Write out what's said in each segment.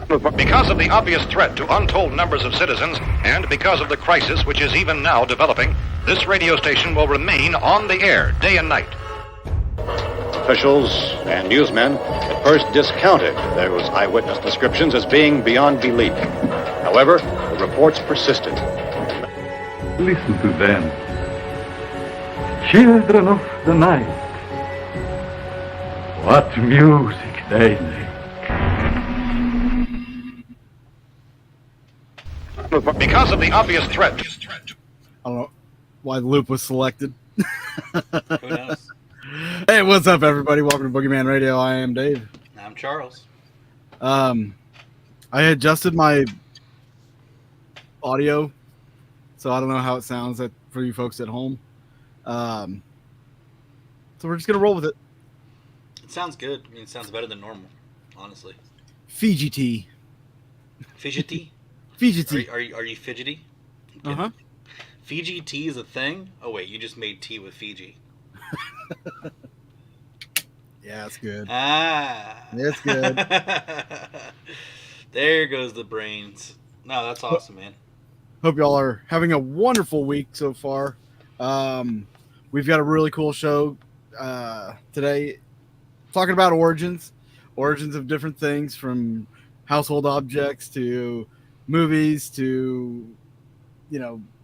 Because of the obvious threat to untold numbers of citizens, and because of the crisis which is even now developing, this radio station will remain on the air day and night. Officials and newsmen at first discounted those eyewitness descriptions as being beyond belief. However, the reports persisted. Listen to them. Children of the night. What music they make. Because of the obvious threat. I don't know why the loop was selected. Who knows? Hey, what's up, everybody? Welcome to Boogeyman Radio. I am Dave. I'm Charles. I adjusted my audio, so I don't know how it sounds for you folks at home. So we're just gonna roll with it. It sounds good. I mean, it sounds better than normal, honestly. Fiji tea. Fidgety? Fiji tea. Are you fidgety? Uh-huh. Fiji tea is a thing? Oh, wait, you just made tea with Fiji. Yeah, it's good. Ah. It's good. There goes the brains. No, that's awesome, man. Hope y'all are having a wonderful week so far. We've got a really cool show today, talking about origins of different things, from household objects to movies to,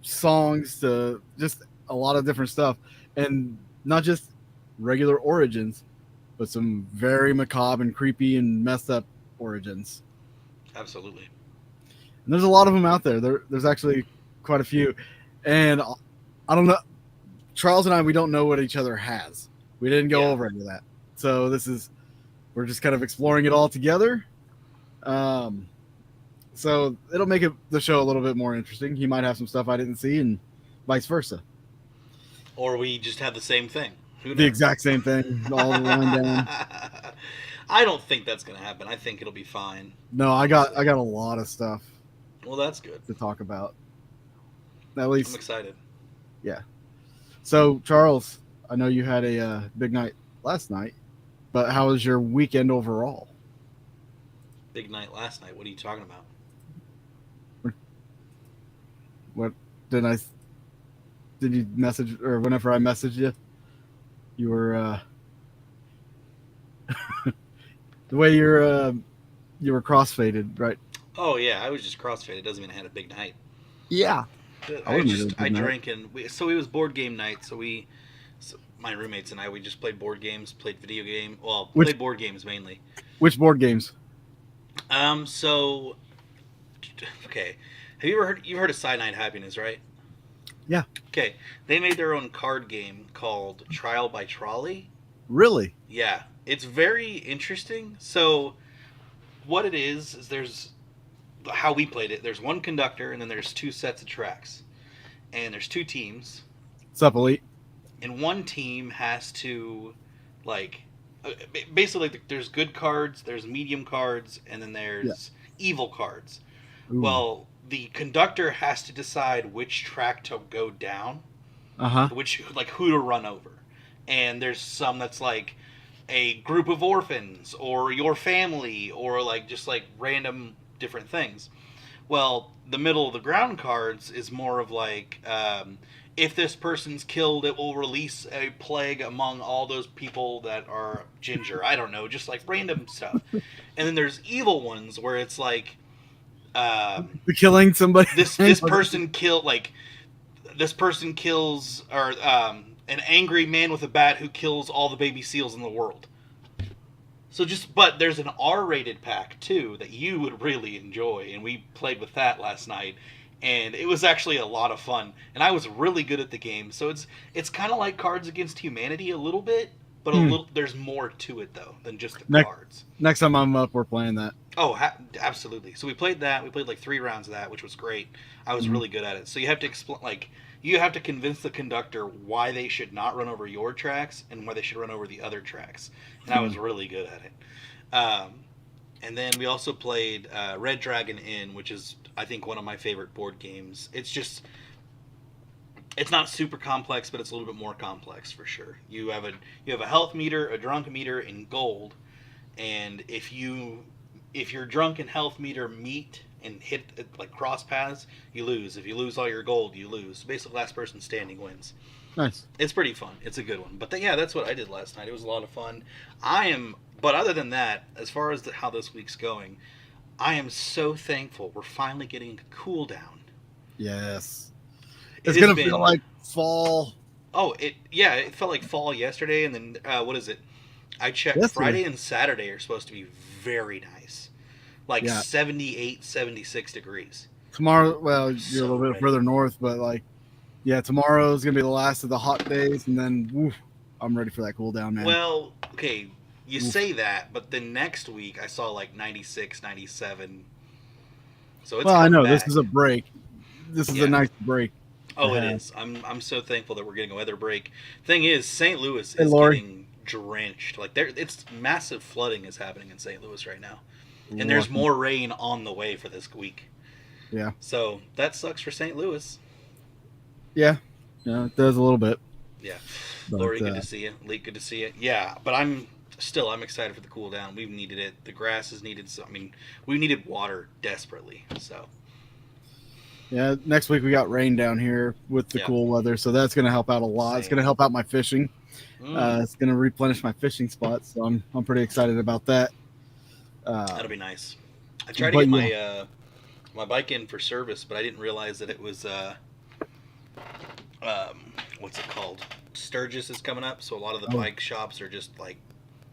songs to just a lot of different stuff, and not just regular origins, but some very macabre and creepy and messed up origins. Absolutely. And there's a lot of them out there. There's actually quite a few, and I don't know. Charles and I, we don't know what each other has. We didn't go over any of that. So we're just kind of exploring it all together. So it'll make the show a little bit more interesting. He might have some stuff I didn't see, and vice versa. Or we just have the same thing. Who knows? The exact same thing, all the line down. I don't think that's going to happen. I think it'll be fine. No, I got a lot of stuff. Well, that's good to talk about. At least I'm excited. Yeah. So, Charles, I know you had a big night last night, but how was your weekend overall? Big night last night. What are you talking about? What did you message, or whenever I messaged you, you were the way you were crossfaded, right? Oh yeah, I was just crossfaded. It doesn't mean I had a big night. Yeah. I drank, and it was board game night. So my roommates and I, we just played board games, played video game. Well, played board games mainly. Which board games? So, okay. Have you ever heard of Cyanide Happiness, right? Yeah. Okay. They made their own card game called Trial by Trolley. Really? Yeah. It's very interesting. So, what it is there's how we played it. There's one conductor, and then there's two sets of tracks. And there's two teams. What's up, Elite? And one team has to, basically, there's good cards, there's medium cards, and then there's evil cards. Ooh. Well, the conductor has to decide which track to go down, who to run over. And there's some that's like a group of orphans, or your family, or just random different things. Well, the middle of the ground cards is more of if this person's killed, it will release a plague among all those people that are ginger. I don't know, just random stuff. And then there's evil ones where it's killing somebody. This person kills, or an angry man with a bat who kills all the baby seals in the world. So but there's an R-rated pack too that you would really enjoy, and we played with that last night, and it was actually a lot of fun, and I was really good at the game. So it's kind of like Cards Against Humanity a little bit, but there's more to it though than just the cards. Next time I'm up, we're playing that. Oh, absolutely. So we played that. We played 3 rounds of that, which was great. I was really good at it. So you have to explain, you have to convince the conductor why they should not run over your tracks and why they should run over the other tracks. And I was really good at it. And then we also played Red Dragon Inn, which is, I think, one of my favorite board games. It's not super complex, but it's a little bit more complex for sure. You have a health meter, a drunk meter, and gold. And if you if your drunk and health meter meet and hit like cross paths, you lose. If you lose all your gold, you lose. Basically, last person standing wins. Nice. It's pretty fun. It's a good one. But yeah, that's what I did last night. It was a lot of fun. But other than that, as far as how this week's going, I am so thankful we're finally getting a cool down. Yes. It's going to feel like fall. Oh, it felt like fall yesterday, and then, what is it? I checked yesterday. Friday and Saturday are supposed to be very nice. Like 78, 76 degrees. Tomorrow, well, you're a little bit further north, but tomorrow is going to be the last of the hot days, and then I'm ready for that cool down, man. Well, okay, you say that, but then next week I saw like 96, 97. So it's I know back. This is a break. This is a nice break. Oh, it is. I'm so thankful that we're getting a weather break. Thing is, St. Louis is getting drenched. Like it's massive flooding is happening in St. Louis right now, and there's more rain on the way for this week. Yeah. So that sucks for St. Louis. Yeah, it does a little bit. Yeah. Lori, good to see you. Lee, good to see you. Yeah, but I'm excited for the cool down. We've needed it. The grass has needed. We needed water desperately. So. Yeah, next week we got rain down here with the cool weather, so that's going to help out a lot. Same. It's going to help out my fishing. It's going to replenish my fishing spots, so I'm pretty excited about that. That'll be nice. I tried to get my bike in for service, but I didn't realize that it was what's it called? Sturgis is coming up, so a lot of the bike shops are just like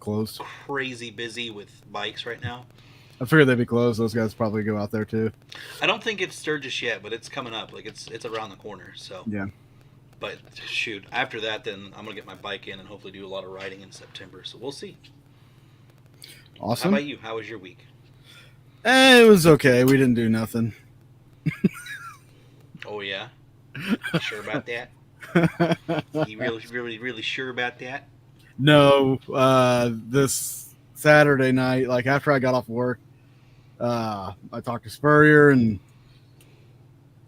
closed, crazy busy with bikes right now. I figured they'd be closed. Those guys probably go out there too. I don't think it's Sturgis yet, but it's coming up. Like it's around the corner. So yeah. But shoot, after that, then I'm gonna get my bike in and hopefully do a lot of riding in September. So we'll see. Awesome. How about you? How was your week? It was okay. We didn't do nothing. Oh yeah. Sure about that? You really sure about that? No. This Saturday night, like after I got off work, I talked to Spurrier and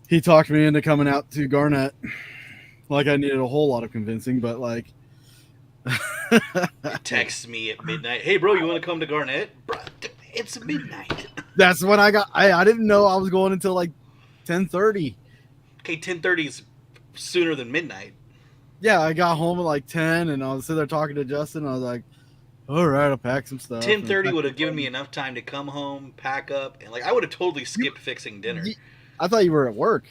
he talked me into coming out to Garnett. Like I needed a whole lot of convincing, but like text me at midnight. Hey bro, you want to come to Garnett? Bro, it's midnight. That's when I didn't know I was going until like 10:30. Okay, 10:30 is sooner than midnight. Yeah, I got home at like 10 and I was sitting there talking to Justin. I was like, all right, I'll pack some stuff. 10:30 would have given me enough time to come home, pack up, and like I would have totally skipped fixing dinner. I thought you were at work.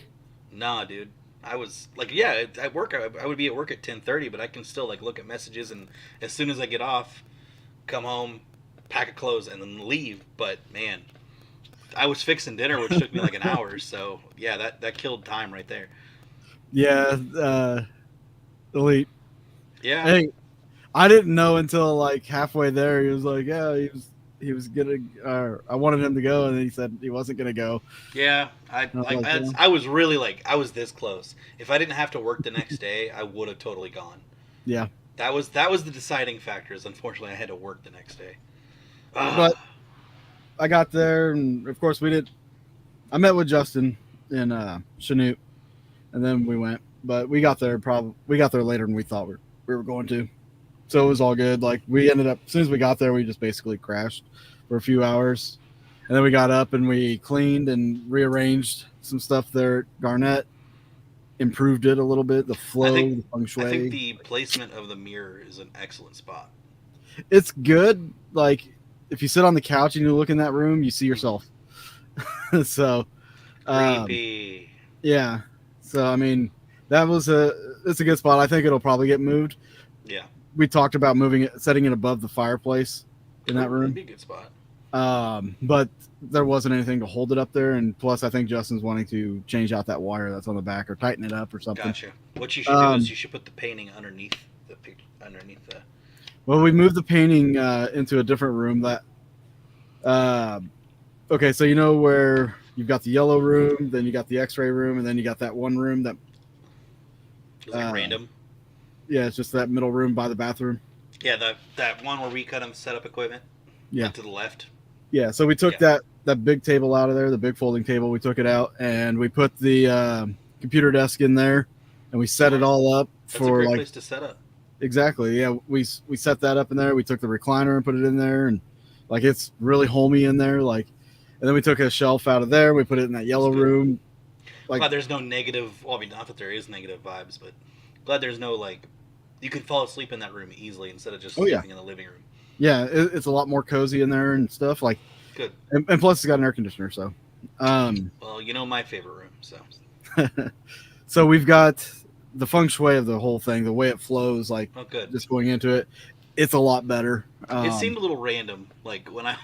Nah, dude. I was like, yeah, at work. I would be at work at 10:30, but I can still like look at messages, and as soon as I get off, come home, pack of clothes, and then leave. But man, I was fixing dinner, which took me like an hour. So yeah, that killed time right there. Yeah, elite. Yeah. Hey, I didn't know until like halfway there. He was like, yeah, he was gonna. I wanted him to go, and then he said he wasn't gonna go. Yeah, I was really like I was this close. If I didn't have to work the next day, I would have totally gone. Yeah, that was the deciding factor. Is unfortunately I had to work the next day. But I got there, and of course I met with Justin in Chanute, and then we went. But we got there later than we thought we were going to. So it was all good. Like we ended up, as soon as we got there, we just basically crashed for a few hours. And then we got up and we cleaned and rearranged some stuff there at Garnett, improved it a little bit, the flow, the feng shui. I think the placement of the mirror is an excellent spot. It's good. Like if you sit on the couch and you look in that room, you see yourself. So creepy. Yeah. So I mean, it's a good spot. I think it'll probably get moved. Yeah. We talked about setting it above the fireplace in that room. That'd be a good spot. But there wasn't anything to hold it up there, and plus, I think Justin's wanting to change out that wire that's on the back or tighten it up or something. Gotcha. What you should do is you should put the painting underneath the. Well, we moved the painting into a different room. Okay, so you know where you've got the yellow room, then you got the X-ray room, and then you got that one room that. It's like random. Yeah, it's just that middle room by the bathroom. Yeah, that one where we cut and set up equipment. Yeah. To the left. Yeah, so we took that big table out of there, the big folding table. We took it out and we put the computer desk in there, and we set it all up. That's a great place to set up. Exactly. Yeah, we set that up in there. We took the recliner and put it in there, and Like it's really homey in there. Like, and then we took a shelf out of there. We put it in that yellow room. Like, glad there's no negative. Well, I mean, not that there is negative vibes, but glad there's no like. You can fall asleep in that room easily instead of just sleeping in the living room. Yeah, it's a lot more cozy in there and stuff. Like, good. And plus, it's got an air conditioner. So, well, you know my favorite room. So, so we've got the feng shui of the whole thing, the way it flows. Like, just going into it, it's a lot better. It seemed a little random. Like when I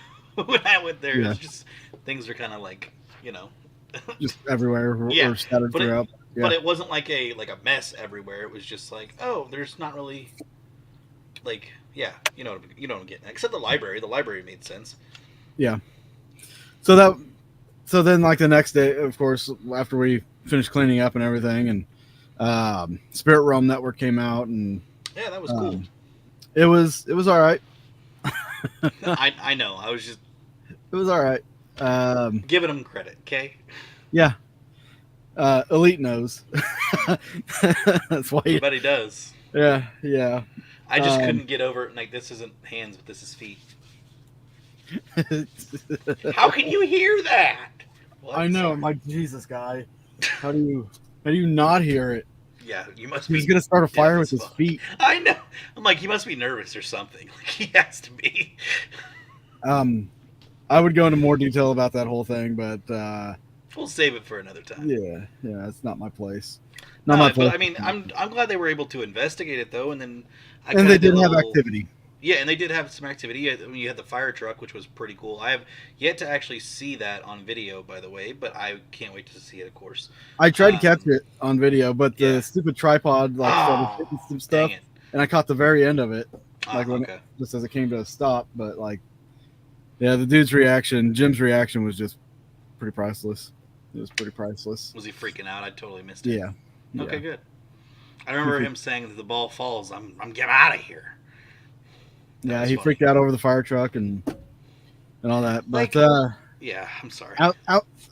went there, it was just things were kind of like just everywhere or scattered throughout. But it wasn't like a mess everywhere. It was just like, oh, there's not really like you know what I'm getting at. Except the library. The library made sense. Yeah. So then like the next day, of course, after we finished cleaning up and everything, and Spirit Realm Network came out, and yeah, that was cool. It was all right. I know. It was all right. Giving them credit, okay? Yeah. Elite knows. That's why. But he does. Yeah. I just couldn't get over it. Like, this isn't hands, but this is feet. How can you hear that? What? I know. I'm like, Jesus, guy. How do you not hear it? Yeah, you must be. He's gonna start a fire with his feet. I know. I'm like, he must be nervous or something. Like, he has to be. I would go into more detail about that whole thing, but we'll save it for another time. Yeah, it's not my place. Not my place. But I mean, I'm glad they were able to investigate it though, and then they did have activity. Yeah, and they did have some activity. You had the fire truck, which was pretty cool. I have yet to actually see that on video, by the way, but I can't wait to see it, of course. I tried to catch it on video, but the stupid tripod started hitting some stuff, and I caught the very end of it, just as it came to a stop. But the dude's reaction, Jim's reaction, was just pretty priceless. It was pretty priceless. Was he freaking out? I totally missed it. Yeah. Okay, good. I remember him saying that the ball falls, I'm getting out of here. Yeah, he freaked out over the fire truck and all that. But yeah, I'm sorry.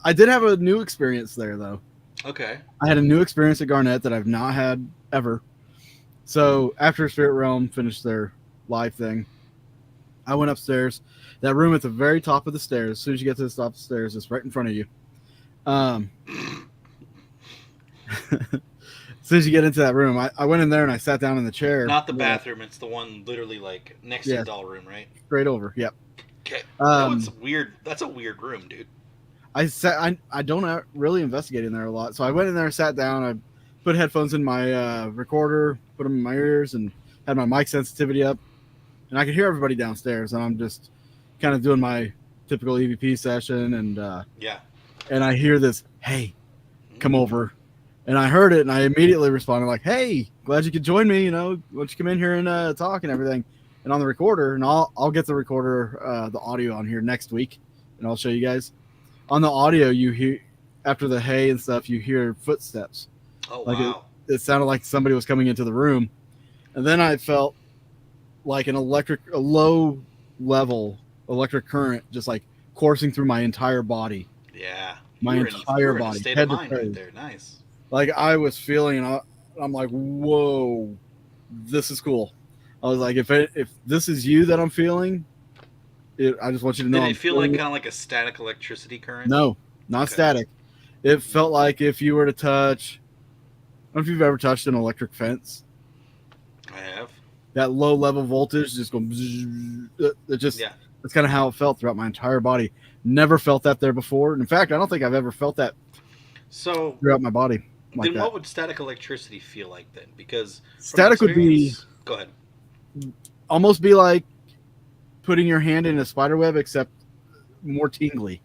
I did have a new experience there though. Okay. I had a new experience at Garnett that I've not had ever. So after Spirit Realm finished their live thing, I went upstairs. That room at the very top of the stairs. As soon as you get to the top of the stairs, it's right in front of you. As soon as you get into that room, I went in there and I sat down in the chair. Not the bathroom. It's the one literally like next to the doll room, right? Straight over. Yep. Okay. That's weird. That's a weird room, dude. I don't really investigate in there a lot. So I went in there, sat down. I put headphones in my recorder, put them in my ears, and had my mic sensitivity up. And I could hear everybody downstairs. And I'm just kind of doing my typical EVP session. And and I hear this, "Hey, come over." And I heard it, and I immediately responded like, "Hey, glad you could join me. Why don't you come in here and talk and everything?" And on the recorder, and I'll get the recorder, the audio on here next week, and I'll show you guys. On the audio, you hear after the hey and stuff, you hear footsteps. Oh wow! It sounded like somebody was coming into the room, and then I felt like a low level electric current just like coursing through my entire body. Yeah, my entire body, state of mind right there. Nice. Like I was feeling, and I'm like, whoa, this is cool. I was like, if this is you that I'm feeling, I just want you to know. Did it feel like kind of like a static electricity current? No, not static. It felt like if you were to touch. I don't know if you've ever touched an electric fence. I have. That low level voltage just going. That's kind of how it felt throughout my entire body. Never felt that there before. In fact, I don't think I've ever felt that. So throughout my body. Then what would static electricity feel like then? Because static would be. Go ahead. Almost be like putting your hand in a spider web, except more tingly.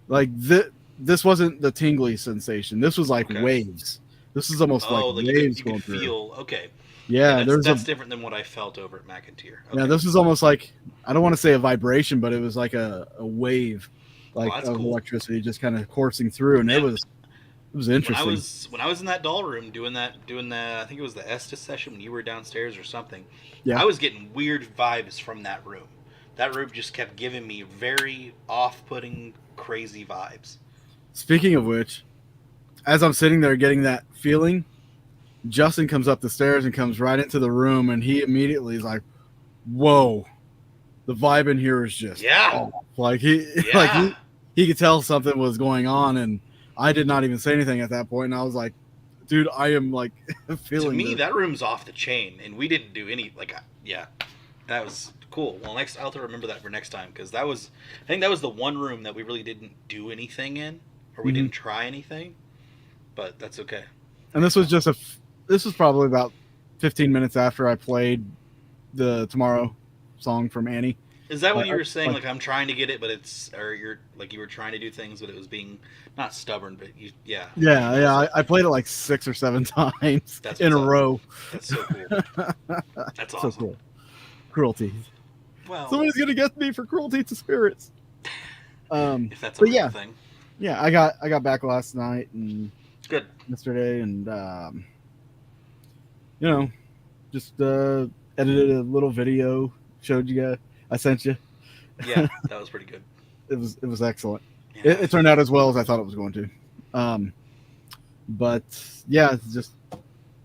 Like this wasn't the tingly sensation. This was like waves. This is almost like waves going through. Feel okay. Yeah, that's different than what I felt over at McIntyre. Okay. Yeah, this was almost like, I don't want to say a vibration, but it was like a wave, of electricity just kind of coursing through, and it was interesting. When I was in that doll room doing the I think it was the Estes session when you were downstairs or something. Yeah. I was getting weird vibes from that room. That room just kept giving me very off-putting, crazy vibes. Speaking of which, as I'm sitting there getting that feeling, Justin comes up the stairs and comes right into the room, and he immediately is like, "Whoa, the vibe in here is just Yeah. like he could tell something was going on, and I did not even say anything at that point, and I was like, dude, I am like feeling. To me, that room's off the chain, and we didn't do any that was cool. Well, I'll have to remember that for next time, because I think that was the one room that we really didn't do anything in, or we didn't try anything, but that's okay. And this was this was probably about 15 minutes after I played the Tomorrow song from Annie. Is that what you were saying? Like, I'm trying to get it, but you were trying to do things, but it was being not stubborn, but yeah. Yeah. I played it like 6 or 7 times in a row. That's so cool. That's awesome. So cool. Cruelty. Well, somebody's gonna get me for cruelty to spirits. If that's a real thing. Yeah, I got back last night and good yesterday, and just edited a little video, showed you guys. I sent you. Yeah, that was pretty good. It was excellent. Yeah. It turned out as well as I thought it was going to. But yeah, it's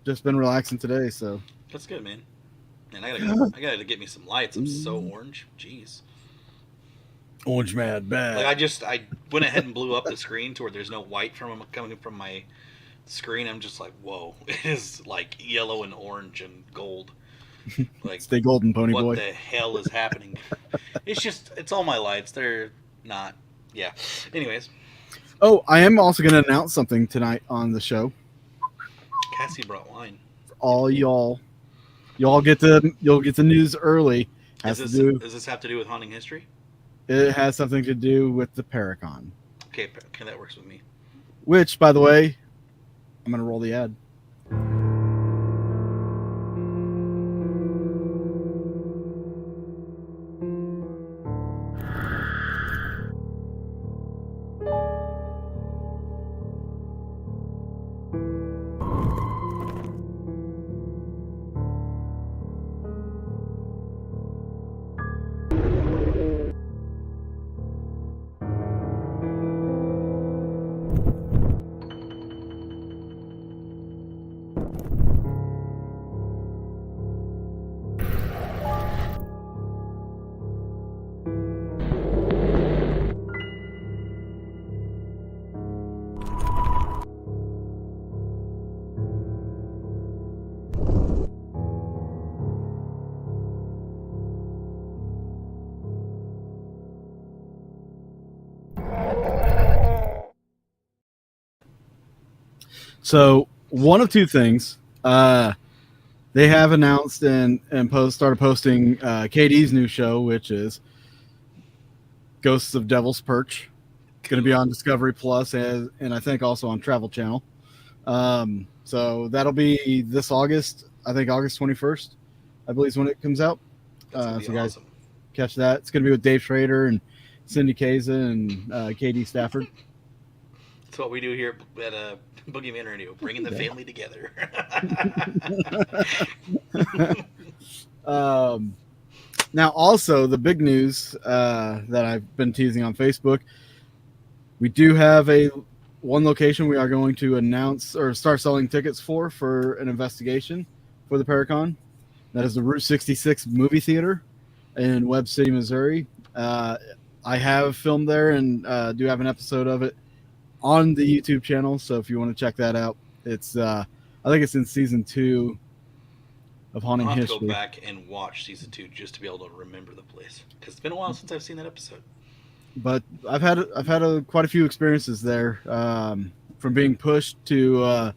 just been relaxing today. So that's good, man. And I gotta get me some lights. I'm so orange. Jeez. Orange mad bad. Like I went ahead and blew up the screen to where there's no white coming from my screen. I'm just like, whoa! It is like yellow and orange and gold. Like, stay golden, pony boy. What the hell is happening? It's all my lights. They're not. Yeah. Anyways. Oh, I am also going to announce something tonight on the show. Cassie brought wine. All you'll get the news early. Does this have to do with haunting history? It has something to do with the Paracon. Okay, that works with me. Which, by the way, I'm going to roll the ad. So one of two things. They have announced and started posting KD's new show, which is Ghosts of Devil's Perch. It's going to be on Discovery Plus and I think also on Travel Channel. So that'll be this August. I think August 21st, I believe, is when it comes out. So guys, catch that. It's going to be with Dave Schrader and Cindy Kaza and KD Stafford. That's what we do here at Boogeyman Radio, bringing the family together. Now, also, the big news that I've been teasing on Facebook, we do have one location we are going to announce or start selling tickets for an investigation for the Paracon. That is the Route 66 movie theater in Webb City, Missouri. I have filmed there and do have an episode of it on the YouTube channel, so if you want to check that out, it's I think it's in season 2 of Haunting History. I'll go back and watch season 2 just to be able to remember the place, because it's been a while since I've seen that episode. But I've had quite a few experiences there, from being pushed to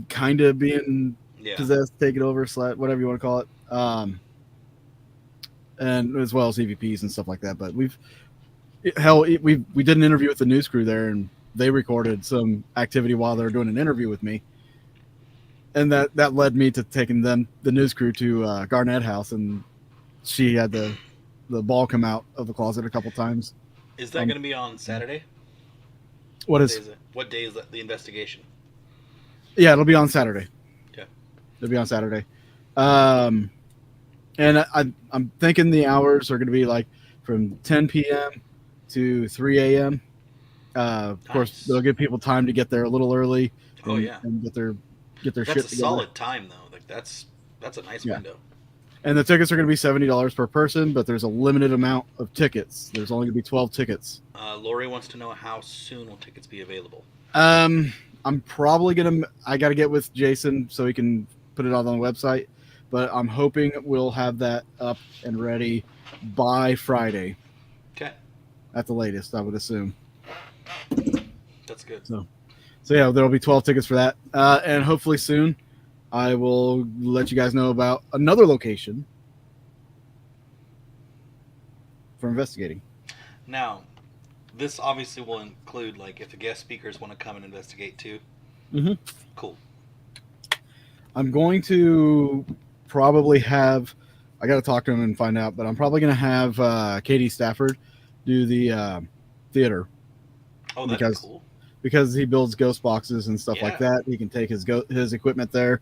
kind of being possessed, taken over, whatever you want to call it, and as well as EVPs and stuff like that. But we did an interview with the news crew there, and they recorded some activity while they were doing an interview with me, and that led me to taking the news crew to Garnett House, and she had the ball come out of the closet a couple times. Is that going to be on Saturday? What day is the investigation? Yeah, it'll be on Saturday. Okay, it'll be on Saturday, and I'm thinking the hours are going to be like from 10 p.m. to 3 a.m. Of course, they'll give people time to get there a little early. And get their shit together. That's a solid time, though. Like that's a nice window. And the tickets are going to be $70 per person, but there's a limited amount of tickets. There's only going to be 12 tickets. Lori wants to know how soon will tickets be available. I'm probably going to... I got to get with Jason so he can put it on the website. But I'm hoping we'll have that up and ready by Friday. Okay. At the latest, I would assume. That's good. So yeah, there'll be 12 tickets for that. And hopefully soon, I will let you guys know about another location for investigating. Now, this obviously will include, like, if the guest speakers want to come and investigate too. Mm-hmm. Cool. I'm going to probably have... I got to talk to him and find out, but I'm probably going to have Katie Stafford do the theater. Oh, that's cool. Because he builds ghost boxes and stuff like that. He can take his equipment there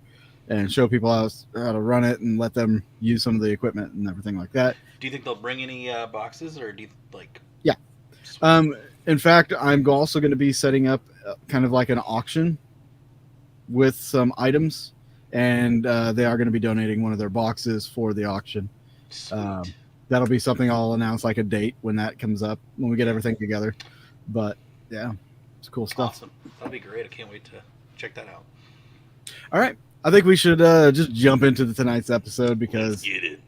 and show people how to run it and let them use some of the equipment and everything like that. Do you think they'll bring any boxes, or do you like? Yeah. In fact, I'm also going to be setting up kind of like an auction with some items, and they are going to be donating one of their boxes for the auction. That'll be something I'll announce, like a date when that comes up, when we get everything together. But yeah, it's cool stuff. Awesome. That'll be great. I can't wait to check that out. All right. I think we should just jump into tonight's episode because get it.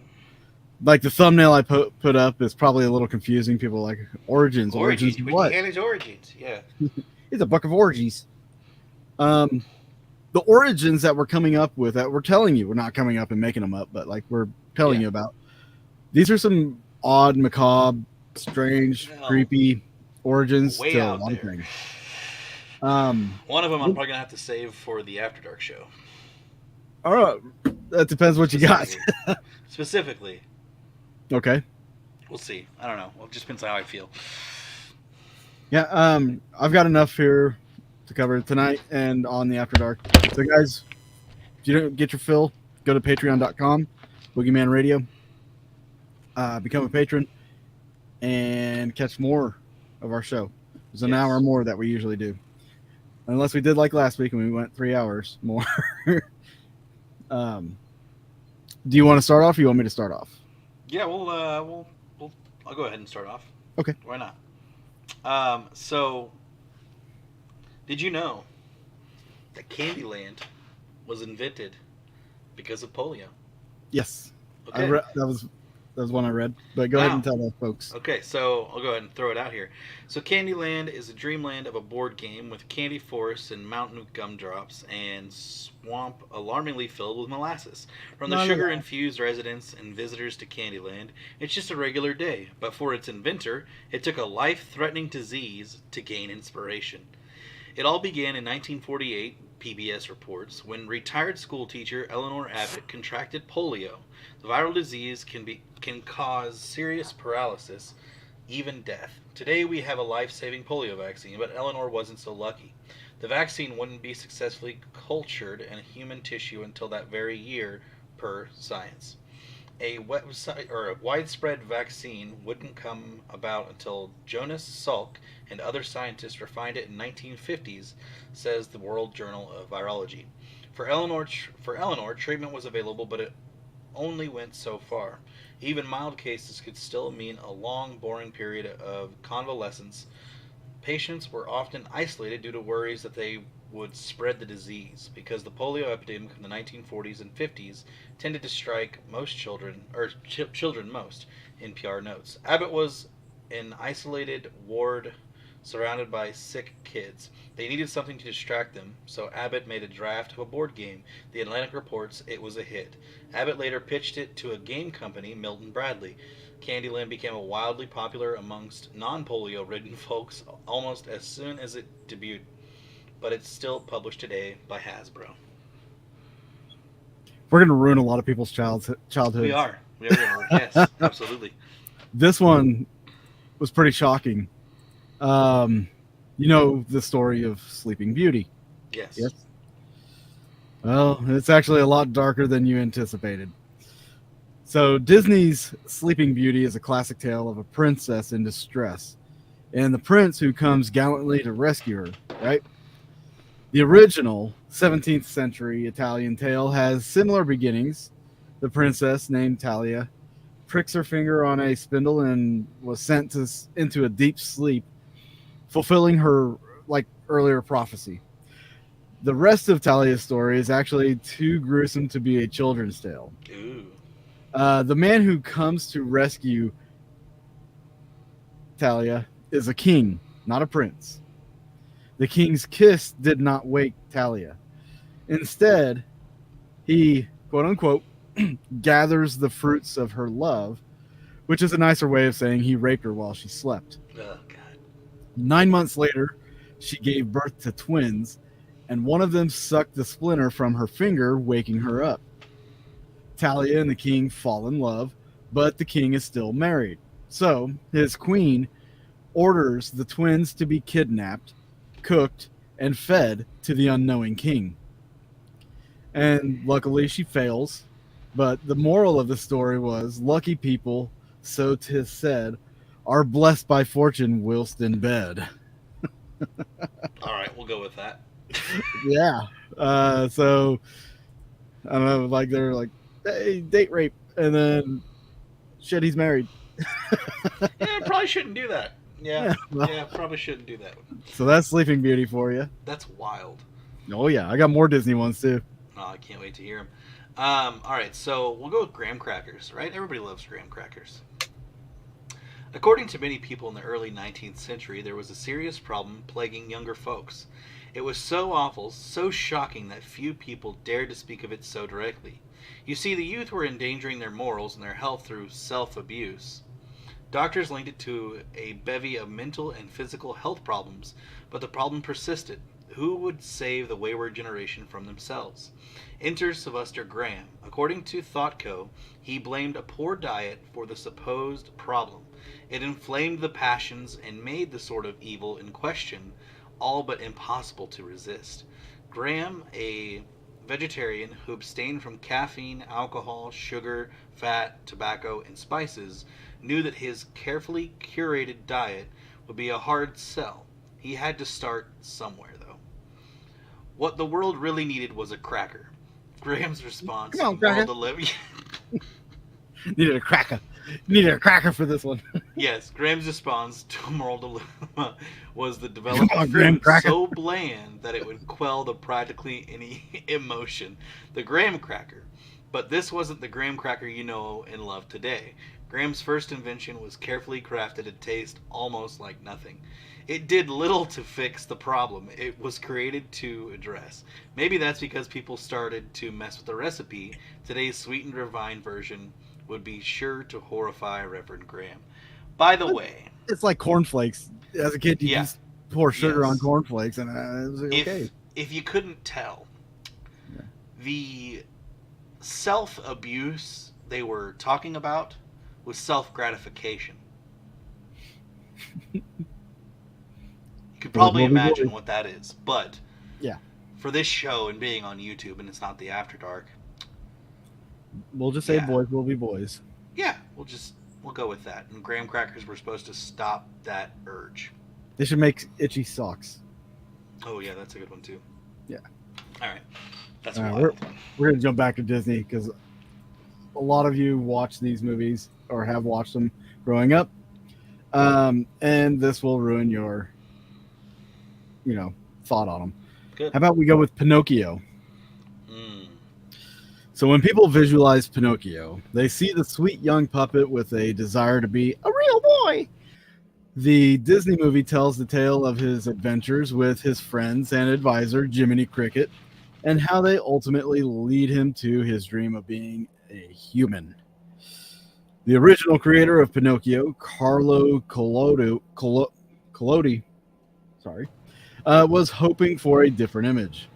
Like the thumbnail I put up is probably a little confusing. People are like origins what? Wikiana's origins, yeah. It's a book of orgies. The origins that we're coming up with, that we're telling you, we're not coming up and making them up, but like we're telling you about. These are some odd, macabre, strange, creepy origins way to a out lot of there. things. One of them I'm probably gonna have to save for the After Dark show. All right, that depends what you got. Specifically. Okay. We'll see. I don't know. Well, it just depends how I feel. Yeah, I've got enough here to cover tonight and on the After Dark. So, guys, if you don't get your fill, go to patreon.com, Boogeyman Radio. Become a patron and catch more of our show. There's an hour more that we usually do. Unless we did like last week and we went 3 hours more. Do you want to start off or you want me to start off? Yeah, I'll go ahead and start off. Okay. Why not? So, did you know that Candyland was invented because of polio? Yes. Okay. That was one I read. But go ahead and tell those folks. Okay, so I'll go ahead and throw it out here. So Candyland is a dreamland of a board game with candy forests and mountain gumdrops and swamp alarmingly filled with molasses. From the sugar-infused residents and visitors to Candyland, it's just a regular day. But for its inventor, it took a life-threatening disease to gain inspiration. It all began in 1948, PBS reports, when retired school teacher Eleanor Abbott contracted polio. The viral disease can cause serious paralysis, even death. Today we have a life-saving polio vaccine, but Eleanor wasn't so lucky. The vaccine wouldn't be successfully cultured in human tissue until that very year, per science. A widespread vaccine wouldn't come about until Jonas Salk and other scientists refined it in 1950s, says the World Journal of Virology. For Eleanor, treatment was available, but it only went so far. Even mild cases could still mean a long, boring period of convalescence. Patients were often isolated due to worries that they would spread the disease, because the polio epidemic in the 1940s and 50s tended to strike most children, or children most, NPR notes. Abbott was an isolated ward surrounded by sick kids. They needed something to distract them, so Abbott made a draft of a board game. The Atlantic reports it was a hit. Abbott later pitched it to a game company, Milton Bradley. Candyland became wildly popular amongst non-polio-ridden folks almost as soon as it debuted, but it's still published today by Hasbro. We're going to ruin a lot of people's childhood. We are. Yes, absolutely. This one was pretty shocking. You know the story of Sleeping Beauty. Yes. Well, it's actually a lot darker than you anticipated. So Disney's Sleeping Beauty is a classic tale of a princess in distress and the prince who comes gallantly to rescue her, right? The original 17th century Italian tale has similar beginnings, The princess, named Talia, pricks her finger on a spindle and was sent into a deep sleep, fulfilling her earlier prophecy. The rest of Talia's story is actually too gruesome to be a children's tale. Ooh. The man who comes to rescue Talia is a king, not a prince. The king's kiss did not wake Talia. Instead, he, quote unquote, gathers the fruits of her love, which is a nicer way of saying he raped her while she slept. Oh, God. 9 months later, she gave birth to twins, and one of them sucked the splinter from her finger, waking her up. Talia and the king fall in love, but the king is still married. So, his queen orders the twins to be kidnapped, cooked, and fed to the unknowing king. And luckily she fails, but the moral of the story was, lucky people, so 'tis said, are blessed by fortune whilst in bed. All right, we'll go with that. Yeah. So I don't know, they're like, hey, date rape, and then shit, he's married. Yeah, probably shouldn't do that. Yeah, well, yeah, probably shouldn't do that. So that's Sleeping Beauty for you. That's wild. Oh yeah, I got more Disney ones too. Oh, I can't wait to hear them. All right, so we'll go with graham crackers, right? Everybody loves graham crackers. According to many people in the early 19th century, there was a serious problem plaguing younger folks. It was so awful, so shocking that few people dared to speak of it so directly. You see, the youth were endangering their morals and their health through self-abuse. Doctors linked it to a bevy of mental and physical health problems, but the problem persisted. Who would save the wayward generation from themselves? Enter Sylvester Graham. According to ThoughtCo, he blamed a poor diet for the supposed problem. It inflamed the passions and made the sort of evil in question all but impossible to resist. Graham, a vegetarian who abstained from caffeine, alcohol, sugar, fat, tobacco, and spices, knew that his carefully curated diet would be a hard sell. He had to start somewhere, though. What the world really needed was a cracker. Graham's response, Come on, cracker. Needed a cracker. Needed a cracker for this one. Yes, Graham's response to a moral dilemma was the development Come on, of Graham, food cracker. so bland that it would quell the practically any emotion. The Graham cracker. But this wasn't the Graham cracker you know and love today. Graham's first invention was carefully crafted to taste almost like nothing. It did little to fix the problem it was created to address. Maybe that's because people started to mess with the recipe. Today's sweetened refined version would be sure to horrify Reverend Graham. By the way, It's like cornflakes. As a kid, you Yeah. just pour sugar Yes. on cornflakes, and it was like, okay. if you couldn't tell, Yeah. the self-abuse they were talking about was self-gratification. You could probably imagine what that is, but Yeah. for this show and being on YouTube, and it's not the After Dark, We'll just say Yeah. boys will be boys. yeah, we'll go with that. And graham crackers were supposed to stop that urge. They should make itchy socks. Oh yeah, that's a good one too. Yeah. All right, that's All a right, wild one. We're gonna jump back to Disney because a lot of you watch these movies or have watched them growing up, and this will ruin your, thought on them. Good. How about we go with Pinocchio? Mm. So when people visualize Pinocchio, they see the sweet young puppet with a desire to be a real boy. The Disney movie tells the tale of his adventures with his friends and advisor, Jiminy Cricket, and how they ultimately lead him to his dream of being a human. The original creator of Pinocchio, Carlo Collodi, was hoping for a different image.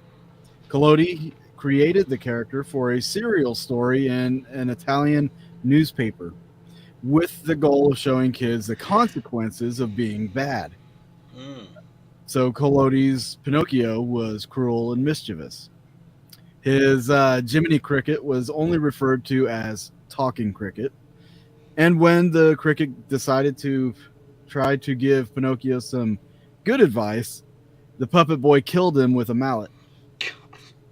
Collodi created the character for a serial story in an Italian newspaper with the goal of showing kids the consequences of being bad. Mm. So Collodi's Pinocchio was cruel and mischievous. His Jiminy Cricket was only referred to as Talking Cricket. And when the cricket decided to try to give Pinocchio some good advice, the puppet boy killed him with a mallet.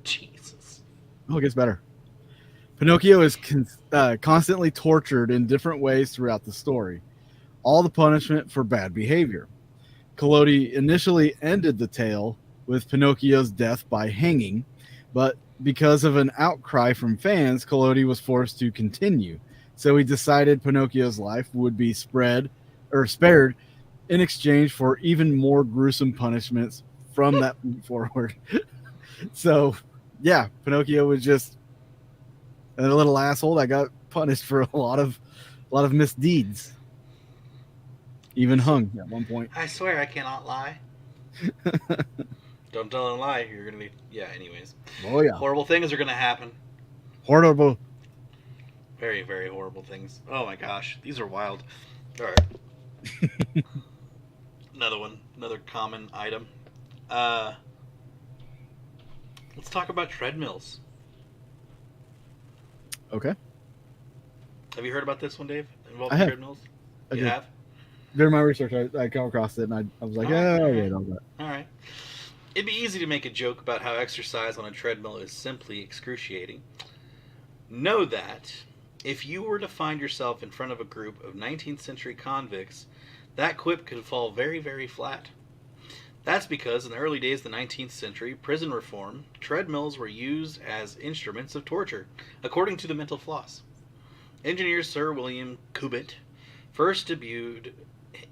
Jesus. Oh, it gets better. Pinocchio is constantly tortured in different ways throughout the story, all the punishment for bad behavior. Collodi initially ended the tale with Pinocchio's death by hanging, but because of an outcry from fans, Collodi was forced to continue. So he decided Pinocchio's life would be spared in exchange for even more gruesome punishments from that point forward. So, yeah, Pinocchio was just a little asshole that got punished for a lot of misdeeds. Even hung at one point. I swear I cannot lie. Don't tell a lie. You're gonna be Anyways. Oh yeah. Horrible things are gonna happen. Horrible. Very, very horrible things. Oh my gosh, these are wild. All right. Another one. Another common item. Let's talk about treadmills. Okay. Have you heard about this one, Dave? Involving I have. treadmills? I You did. have? During my research, I come across it, and I was like, All right. all that. All right. It'd be easy to make a joke about how exercise on a treadmill is simply excruciating. Know that if you were to find yourself in front of a group of 19th century convicts, that quip could fall very, very flat. That's because in the early days of the 19th century, prison reform, treadmills were used as instruments of torture, according to the mental floss. Engineer Sir William Cubitt first debuted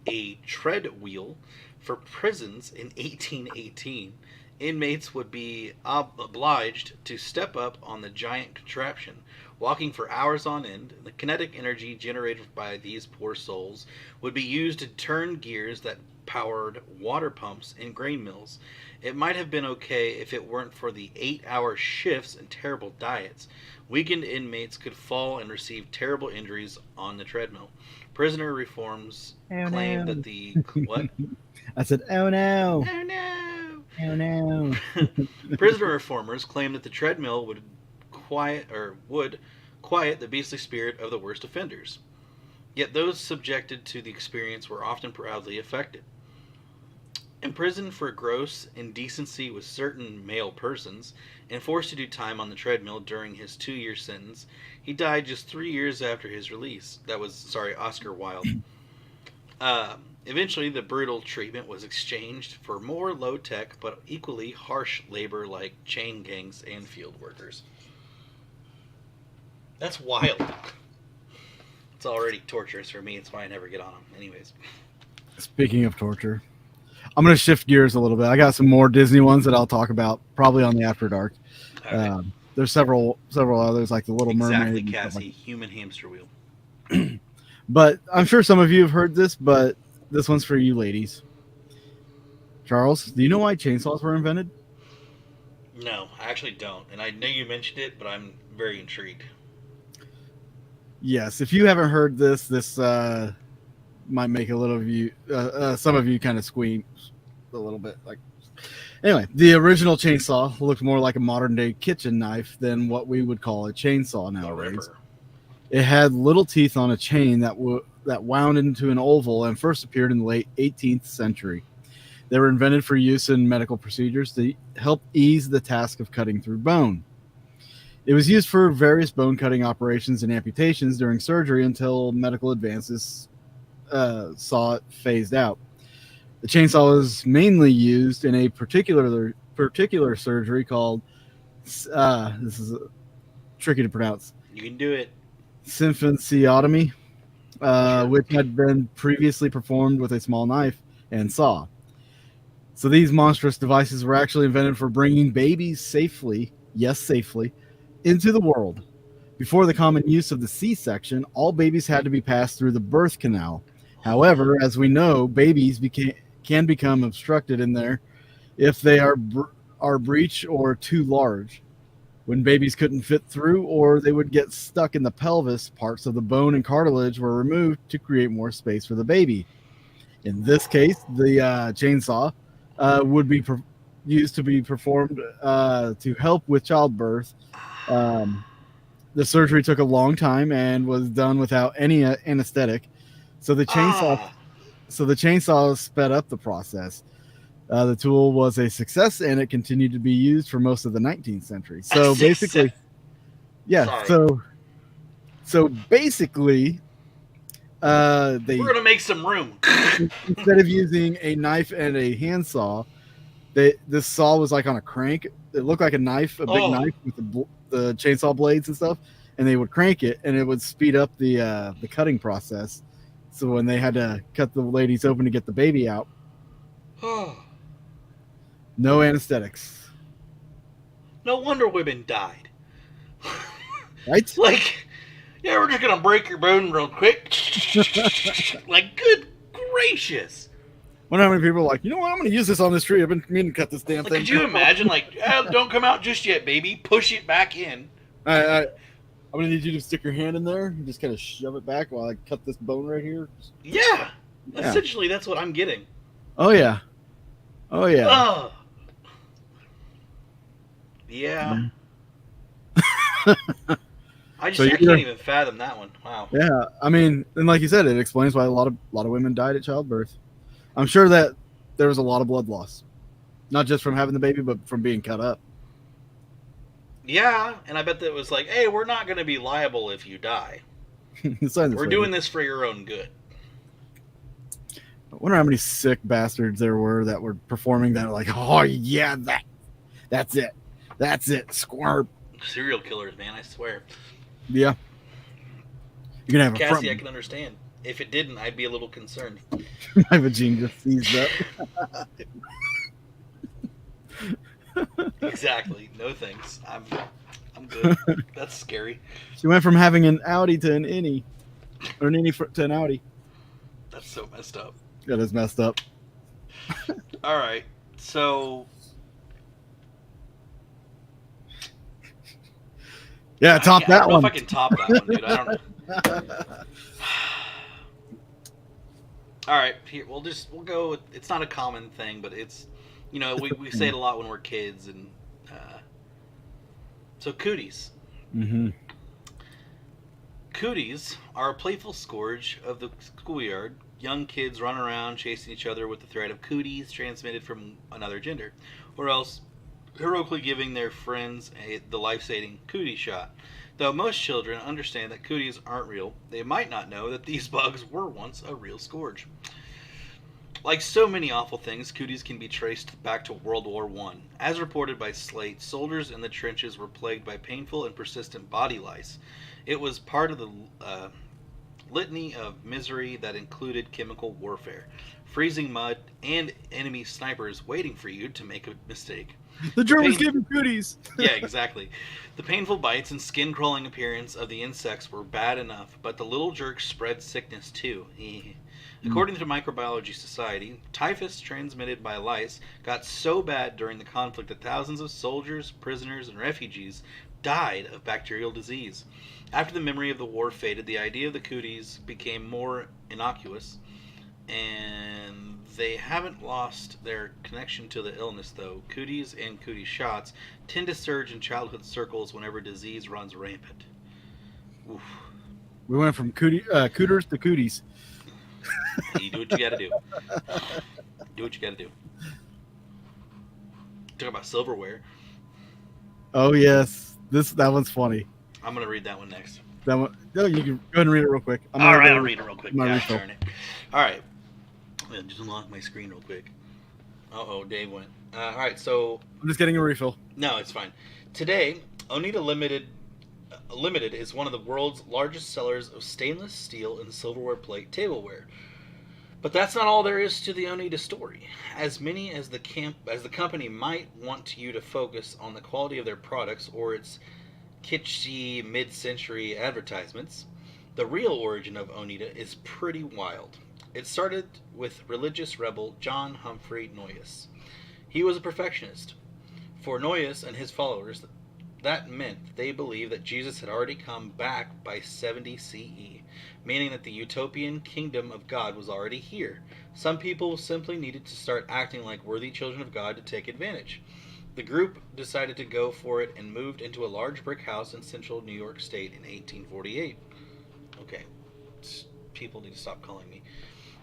a tread wheel for prisons in 1818. Inmates would be obliged to step up on the giant contraption, walking for hours on end. The kinetic energy generated by these poor souls would be used to turn gears that powered water pumps in grain mills. It might have been okay if it weren't for the 8-hour shifts and terrible diets. Weakened inmates could fall and receive terrible injuries on the treadmill. Prisoner reforms claim that the what? I said, "Oh no! Oh no! Oh no!" Prisoner reformers claim that the treadmill would quiet the beastly spirit of the worst offenders. Yet those subjected to the experience were often proudly affected. Imprisoned for gross indecency with certain male persons and forced to do time on the treadmill during his 2-year sentence, he died just 3 years after his release. That was, Oscar Wilde. Eventually, the brutal treatment was exchanged for more low-tech but equally harsh labor like chain gangs and field workers. That's wild. It's already torturous for me. It's why I never get on them. Anyways. Speaking of torture, I'm going to shift gears a little bit. I got some more Disney ones that I'll talk about probably on the After Dark. Right. There's several others like the Little Exactly, Mermaid. Cassie. Like. Human hamster wheel. But I'm sure some of you have heard this, but this one's for you ladies. Charles, do you know why chainsaws were invented? No, I actually don't. And I know you mentioned it, but I'm very intrigued. Yes, if you haven't heard this might make a little of you, some of you kind of squeam a little bit. Like, anyway, the original chainsaw looked more like a modern day kitchen knife than what we would call a chainsaw nowadays. It had little teeth on a chain that wound into an oval and first appeared in the late 18th century. They were invented for use in medical procedures to help ease the task of cutting through bone. It was used for various bone cutting operations and amputations during surgery until medical advances saw it phased out. The chainsaw was mainly used in a particular surgery called this is tricky to pronounce. You can do it. Symphysiotomy, which had been previously performed with a small knife and saw. So these monstrous devices were actually invented for bringing babies safely, into the world. Before the common use of the C-section, all babies had to be passed through the birth canal. However, as we know, babies can become obstructed in there if they are breech or too large. When babies couldn't fit through or they would get stuck in the pelvis, parts of the bone and cartilage were removed to create more space for the baby. In this case, the chainsaw would be used to be performed to help with childbirth. The surgery took a long time and was done without any anesthetic. So the chainsaw sped up the process. The tool was a success, and it continued to be used for most of the 19th century. So basically, Yeah. Sorry. So basically, We're gonna make some room. instead of using a knife and a handsaw, this saw was like on a crank. It looked like a knife, a big knife with the chainsaw blades and stuff. And they would crank it, and it would speed up the cutting process. So when they had to cut the ladies open to get the baby out, no anesthetics. No wonder women died. Right? Like, yeah, we're just gonna break your bone real quick. Like, good gracious. I wonder how many people are like, you know what? I'm going to use this on this tree. I've been meaning to cut this damn thing. Could you imagine, like, don't come out just yet, baby. Push it back in. I'm going to need you to stick your hand in there and just kind of shove it back while I cut this bone right here. Yeah. Essentially, that's what I'm getting. Oh, yeah. Oh, yeah. Yeah. I can't even fathom that one. Wow. Yeah. I mean, and like you said, it explains why a lot of women died at childbirth. I'm sure that there was a lot of blood loss. Not just from having the baby, but from being cut up. Yeah, and I bet that it was like, hey, we're not going to be liable if you die. We're doing this for your own good. I wonder how many sick bastards there were that were performing that, like, oh, yeah, that's it. That's it. Squirm. Serial killers, man, I swear. Yeah. You're going to have Cassie, I can understand. If it didn't, I'd be a little concerned. My vagina just seized up. Exactly. No thanks. I'm good. That's scary. She went from having an Audi to an innie. Or an innie to an Audi. That's so messed up. That is messed up. All right. So... Yeah, top that one. I don't know if I can top that one, dude. I don't know. All right, here we'll go with, it's not a common thing, but it's, you know, we say it a lot when we're kids, and so cooties. Mm-hmm. Cooties are a playful scourge of the schoolyard. Young kids run around chasing each other with the threat of cooties transmitted from another gender, or else heroically giving their friends the life-saving cootie shot. Though most children understand that cooties aren't real, they might not know that these bugs were once a real scourge. Like so many awful things, cooties can be traced back to World War I. As reported by Slate, soldiers in the trenches were plagued by painful and persistent body lice. It was part of the litany of misery that included chemical warfare, freezing mud, and enemy snipers waiting for you to make a mistake. The Germans gave him cooties. Yeah, exactly. The painful bites and skin-crawling appearance of the insects were bad enough, but the little jerks spread sickness too. According to the Microbiology Society, typhus transmitted by lice got so bad during the conflict that thousands of soldiers, prisoners, and refugees died of bacterial disease. After the memory of the war faded, the idea of the cooties became more innocuous, and they haven't lost their connection to the illness, though. Cooties and cootie shots tend to surge in childhood circles whenever disease runs rampant. Oof. We went from cooters to cooties. You do what you gotta do. Do what you gotta do. Talk about silverware. Oh, yes. That one's funny. I'm gonna read that one next. That one. No, you can go ahead and read it real quick. All right, I'll read it real quick. Yeah, darn it. All right. Just unlock my screen real quick. Uh-oh, Dave went. All right, so... I'm just getting a refill. No, it's fine. Today, Oneida Limited is one of the world's largest sellers of stainless steel and silverware plate tableware. But that's not all there is to the Oneida story. As many as the company might want you to focus on the quality of their products or its kitschy mid-century advertisements, the real origin of Oneida is pretty wild. It started with religious rebel John Humphrey Noyes. He was a perfectionist. For Noyes and his followers, that meant they believed that Jesus had already come back by 70 CE, meaning that the utopian kingdom of God was already here. Some people simply needed to start acting like worthy children of God to take advantage. The group decided to go for it and moved into a large brick house in central New York State in 1848. Okay, people need to stop calling me.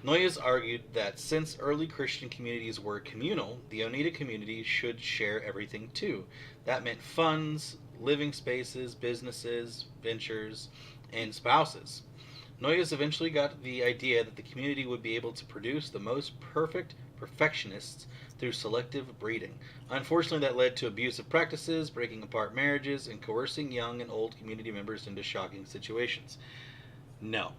Noyes argued that since early Christian communities were communal, the Oneida community should share everything too. That meant funds, living spaces, businesses, ventures, and spouses. Noyes eventually got the idea that the community would be able to produce the most perfect perfectionists through selective breeding. Unfortunately, that led to abusive practices, breaking apart marriages, and coercing young and old community members into shocking situations. No.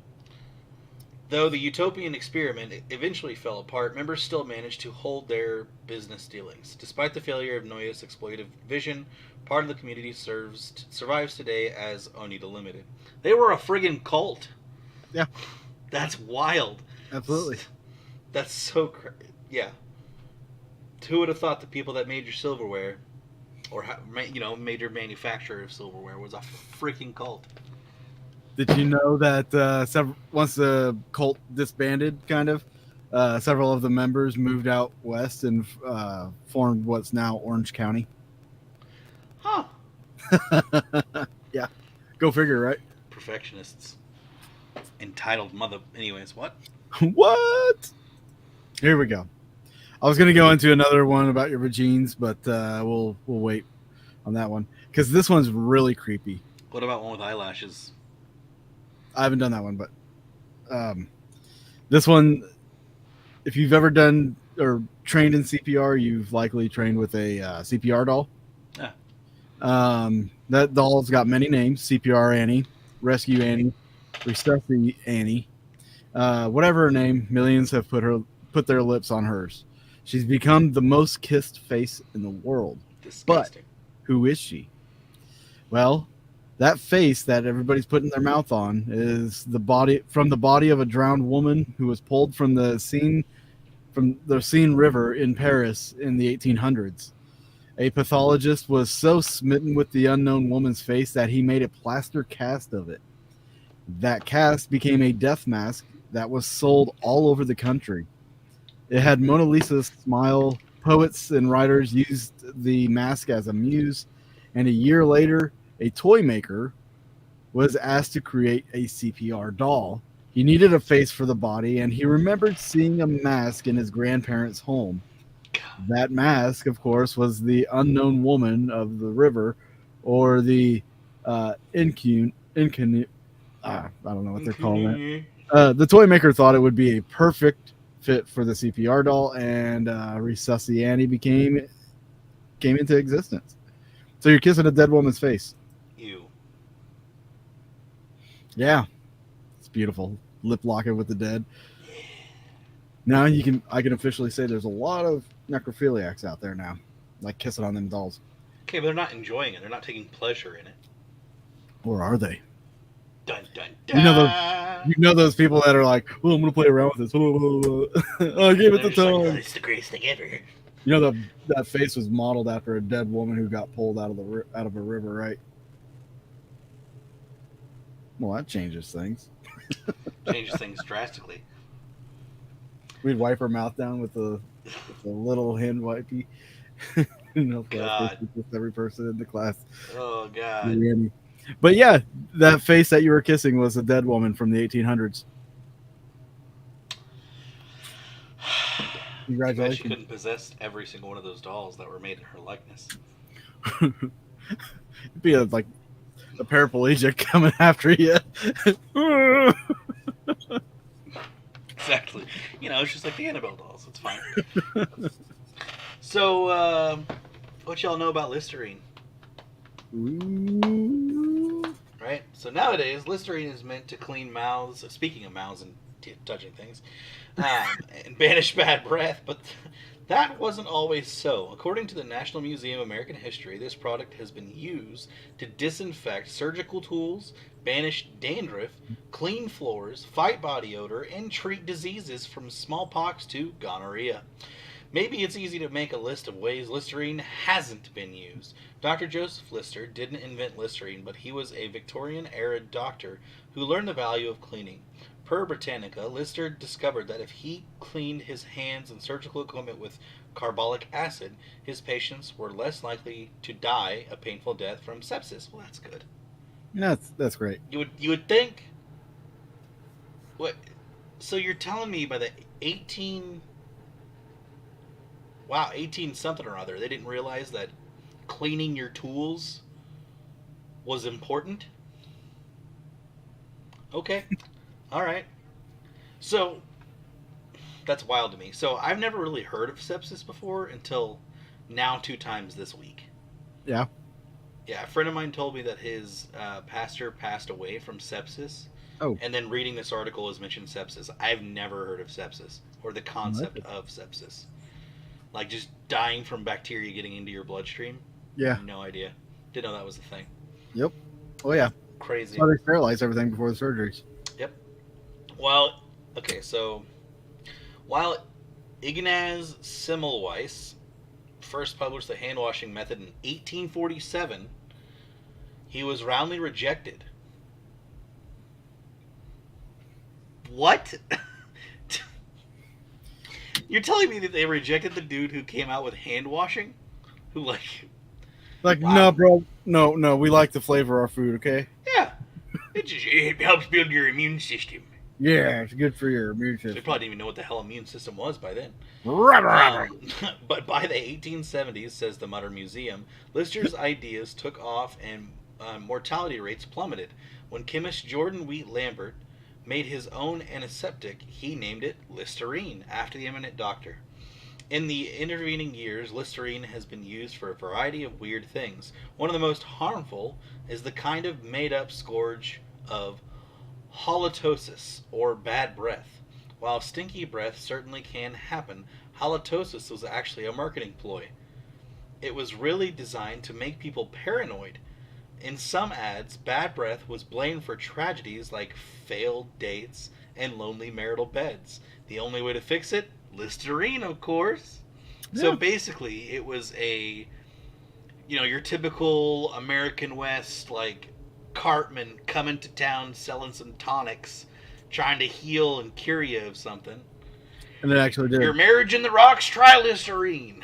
Though the utopian experiment eventually fell apart, members still managed to hold their business dealings. Despite the failure of Noyes' exploitive vision, part of the community survives today as Oneida Limited. They were a friggin' cult. Yeah. That's wild. Absolutely. That's so yeah. Who would have thought the people that made your silverware, or major manufacturer of silverware, was a freaking cult? Did you know that once the cult disbanded, kind of, several of the members moved out west and formed what's now Orange County? Huh. Yeah. Go figure, right? Perfectionists. Entitled mother. Anyways, what? What? Here we go. I was going to go into another one about your vagines, but we'll wait on that one because this one's really creepy. What about one with eyelashes? I haven't done that one, but this one, if you've ever done or trained in CPR, you've likely trained with a CPR doll. Yeah. That doll's got many names: CPR Annie, Rescue Annie, Resuscitate Annie. Whatever her name, millions have put their lips on hers. She's become the most kissed face in the world. Disgusting. But who is she? Well, that face that everybody's putting their mouth on is the body of a drowned woman who was pulled from the Seine River in Paris in the 1800s. A pathologist was so smitten with the unknown woman's face that he made a plaster cast of it. That cast became a death mask that was sold all over the country. It had Mona Lisa's smile. Poets and writers used the mask as a muse, and a year later, a toy maker was asked to create a CPR doll. He needed a face for the body, and he remembered seeing a mask in his grandparents' home. That mask, of course, was the unknown woman of the river, or the I don't know what they're calling it. The toy maker thought it would be a perfect fit for the CPR doll, and Resuscitate Annie came into existence. So you're kissing a dead woman's face. Ew. Yeah, it's beautiful. Lip locking with the dead. Now I can officially say there's a lot of necrophiliacs out there now, like kissing on them dolls. Okay, but they're not enjoying it. They're not taking pleasure in it. Or are they? Dun dun dun. You know those people that are like, "Oh, I'm gonna play around with this." Oh, I gave it the tongue. Like, it's the greatest thing ever. You know that face was modeled after a dead woman who got pulled out of a river, right? Well, that changes things. Changes things drastically. We'd wipe her mouth down with a little hand wipey. God. With every person in the class. Oh God. But yeah, that face that you were kissing was a dead woman from the 1800s. Congratulations. I bet she couldn't possess every single one of those dolls that were made in her likeness. It'd be like a paraplegic coming after you. Exactly. It's just like the Annabelle dolls. It's fine. So, what y'all know about Listerine? Ooh. Right? So nowadays, Listerine is meant to clean mouths, speaking of mouths and touching things, and banish bad breath, but that wasn't always so. According to the National Museum of American History, this product has been used to disinfect surgical tools, banish dandruff, clean floors, fight body odor, and treat diseases from smallpox to gonorrhea. Maybe it's easy to make a list of ways Listerine hasn't been used. Dr. Joseph Lister didn't invent Listerine, but he was a Victorian-era doctor who learned the value of cleaning. Per Britannica, Lister discovered that if he cleaned his hands and surgical equipment with carbolic acid, his patients were less likely to die a painful death from sepsis. Well, that's good. That's great. You would think. What? So you're telling me by the 18 something or other, they didn't realize that cleaning your tools was important. Okay. All right. So, that's wild to me. So, I've never really heard of sepsis before until now 2 times this week. Yeah. Yeah, a friend of mine told me that his pastor passed away from sepsis. Oh. And then reading this article has mentioned sepsis. I've never heard of sepsis or the concept of sepsis. Like just dying from bacteria getting into your bloodstream. Yeah. No idea. Didn't know that was a thing. Yep. Oh, yeah. Crazy. That's why they sterilize everything before the surgeries. Yep. Well, okay, so while Ignaz Semmelweis first published the hand-washing method in 1847, he was roundly rejected. What? You're telling me that they rejected the dude who came out with hand-washing? Who, like... Like, no, bro. No, we like to flavor our food, okay? Yeah. It helps build your immune system. Yeah, it's good for your immune They system. probably didn't even know what the hell immune system was by then. But by the 1870s, says the Mutter Museum, Lister's ideas took off and mortality rates plummeted. When chemist Jordan Wheat Lambert made his own antiseptic, he named it Listerine, after the eminent doctor. In the intervening years, Listerine has been used for a variety of weird things. One of the most harmful is the kind of made-up scourge of halitosis, or bad breath. While stinky breath certainly can happen, halitosis was actually a marketing ploy. It was really designed to make people paranoid. In some ads, bad breath was blamed for tragedies like failed dates and lonely marital beds. The only way to fix it? Listerine, of course. Yeah. So basically, it was your typical American West, like, cartman coming to town selling some tonics, trying to heal and cure you of something. And it actually did. Your marriage in the rocks, try Listerine.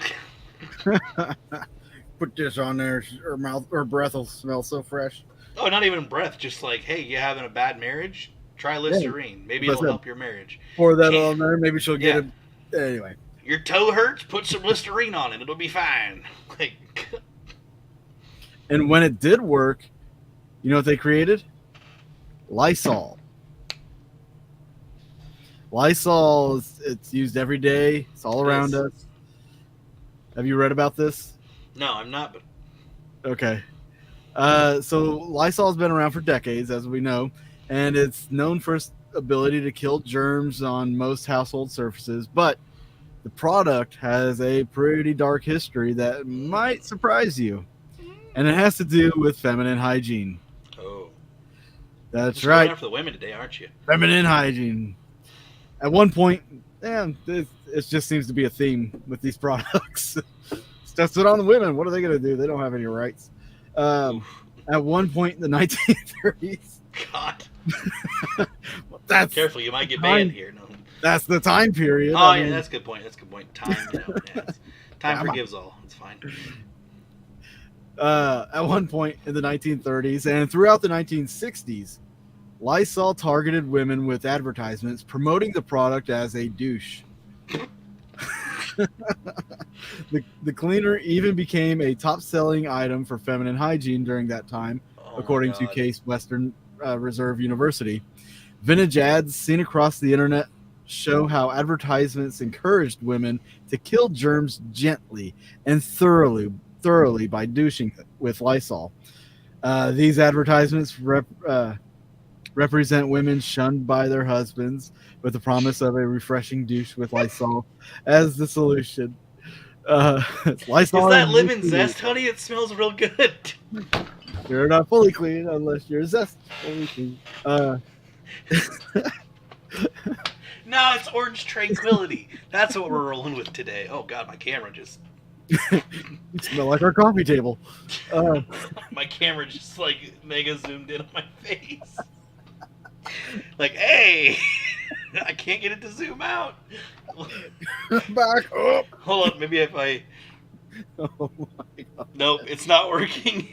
Put this on there, her breath will smell so fresh. Oh, not even breath, just like, hey, you having a bad marriage? Try Listerine. Yeah. Maybe it'll help your marriage. Pour that on there, maybe she'll get it. Anyway. Your toe hurts? Put some Listerine on it. It'll be fine. Like. And when it did work, you know what they created? Lysol. Lysol, it's used every day. It's all around us. Have you read about this? No, I'm not. But okay. So Lysol's been around for decades, as we know, and it's known for its ability to kill germs on most household surfaces. But the product has a pretty dark history that might surprise you, and it has to do with feminine hygiene. Oh, that's right. Going for the women today, aren't you? Feminine hygiene. At one point, it just seems to be a theme with these products. It's tested on the women. What are they going to do? They don't have any rights. At one point in the 1930s. God. That's careful, you might get banned here. No. That's the time period. Oh, yeah, that's a good point. Time, time forgives all. It's fine. At one point in the 1930s and throughout the 1960s, Lysol targeted women with advertisements promoting the product as a douche. The cleaner even became a top-selling item for feminine hygiene during that time, according to Case Western Reserve University. Vintage ads seen across the internet show how advertisements encouraged women to kill germs gently and thoroughly by douching with Lysol. These advertisements represent women shunned by their husbands with the promise of a refreshing douche with Lysol as the solution. Lysol is that lemon zest, honey? It smells real good. You're not fully clean unless you're zest fully clean. No, it's orange tranquility. That's what we're rolling with today. Oh God, my camera just. You smell like our coffee table. My camera just like mega zoomed in on my face. Like, hey, I can't get it to zoom out. Back up. Hold on, maybe if I. Oh my God. Nope, it's not working.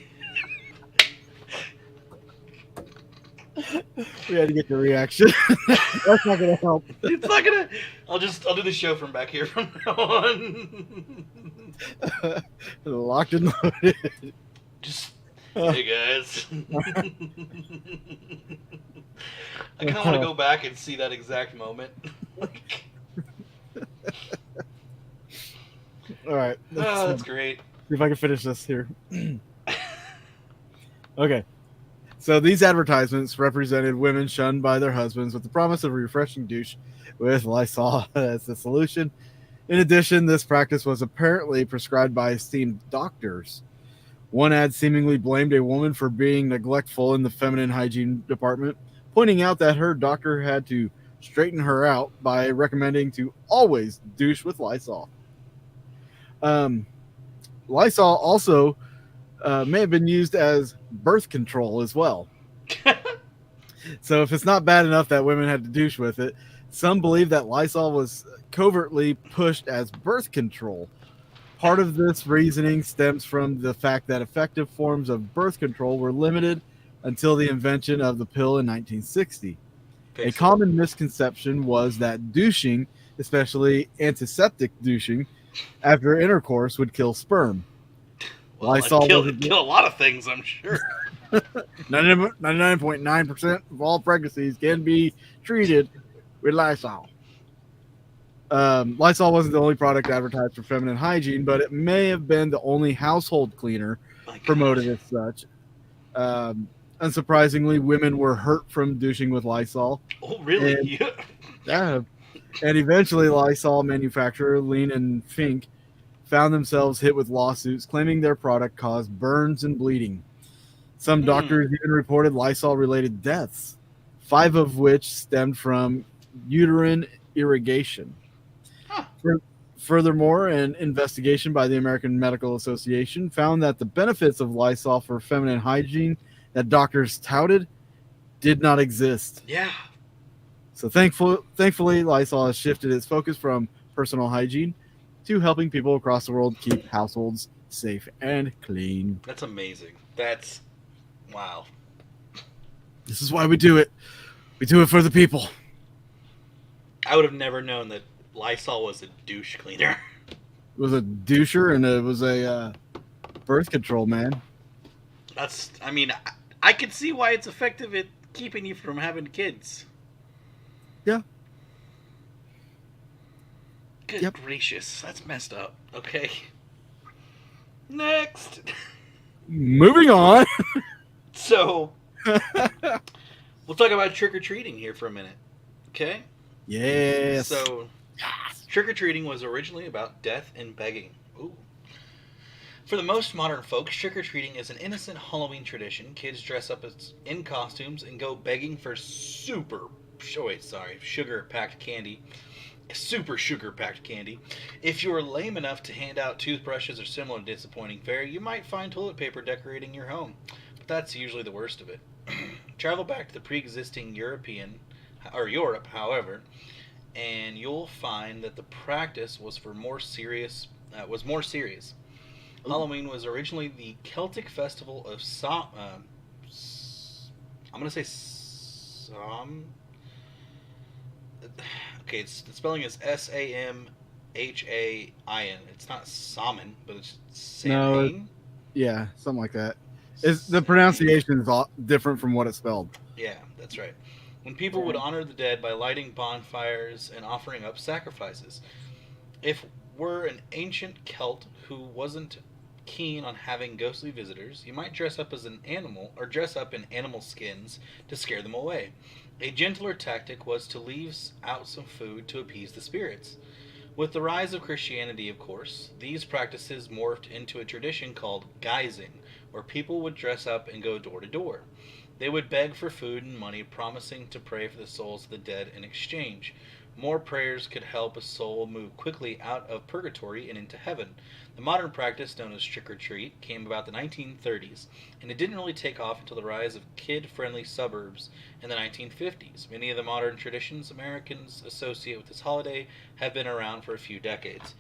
We had to get the reaction. That's not gonna help. It's not gonna. I'll do the show from back here from now on. Locked and loaded. Just Hey guys. I kind of want to go back and see that exact moment. All right. That's great. See if I can finish this here. Okay. So these advertisements represented women shunned by their husbands with the promise of a refreshing douche with Lysol as the solution. In addition, this practice was apparently prescribed by esteemed doctors. One ad seemingly blamed a woman for being neglectful in the feminine hygiene department, pointing out that her doctor had to straighten her out by recommending to always douche with Lysol. Lysol also may have been used as birth control as well. So if it's not bad enough that women had to douche with it, some believe that Lysol was covertly pushed as birth control. Part of this reasoning stems from the fact that effective forms of birth control were limited until the invention of the pill in 1960. A common misconception was that douching, especially antiseptic douching, after intercourse would kill sperm. Well, Lysol kill a lot of things, I'm sure. 99.9% of all pregnancies can be treated with Lysol. Lysol wasn't the only product advertised for feminine hygiene, but it may have been the only household cleaner promoted as such. Unsurprisingly, women were hurt from douching with Lysol. Oh, really? Yeah. And eventually, Lysol manufacturer Lean and Fink found themselves hit with lawsuits claiming their product caused burns and bleeding. Some doctors even reported Lysol-related deaths, 5 of which stemmed from uterine irrigation. Huh. Furthermore, an investigation by the American Medical Association found that the benefits of Lysol for feminine hygiene that doctors touted did not exist. Yeah. So thankfully, Lysol has shifted its focus from personal hygiene to helping people across the world keep households safe and clean. That's amazing. Wow. This is why we do it. We do it for the people. I would have never known that Lysol was a douche cleaner. It was a doucher and it was a birth control, man. I could see why it's effective at keeping you from having kids. Yeah. Good gracious. That's messed up. Okay. Next. Moving on. So, we'll talk about trick-or-treating here for a minute. Okay? Yes. So, trick-or-treating was originally about death and begging. Ooh. For the most modern folks, trick-or-treating is an innocent Halloween tradition. Kids dress up in costumes and go begging for sugar-packed candy. Super sugar-packed candy. If you're lame enough to hand out toothbrushes or similar disappointing fare, you might find toilet paper decorating your home. But that's usually the worst of it. Travel back to the pre-existing Europe, however, and you'll find that the practice was more serious. Halloween was originally the Celtic festival of Okay, the spelling is Samhain. It's not Samhain, but it's Samhain. No, yeah, something like that. The pronunciation is different from what it's spelled. Yeah, that's right. When people would honor the dead by lighting bonfires and offering up sacrifices. If we're an ancient Celt who wasn't keen on having ghostly visitors, you might dress up as an animal or dress up in animal skins to scare them away. A gentler tactic was to leave out some food to appease the spirits. With the rise of Christianity, of course, these practices morphed into a tradition called guising, where people would dress up and go door to door. They would beg for food and money, promising to pray for the souls of the dead in exchange. More prayers could help a soul move quickly out of purgatory and into heaven. The modern practice, known as trick-or-treat, came about the 1930s, and it didn't really take off until the rise of kid-friendly suburbs in the 1950s. Many of the modern traditions Americans associate with this holiday have been around for a few decades.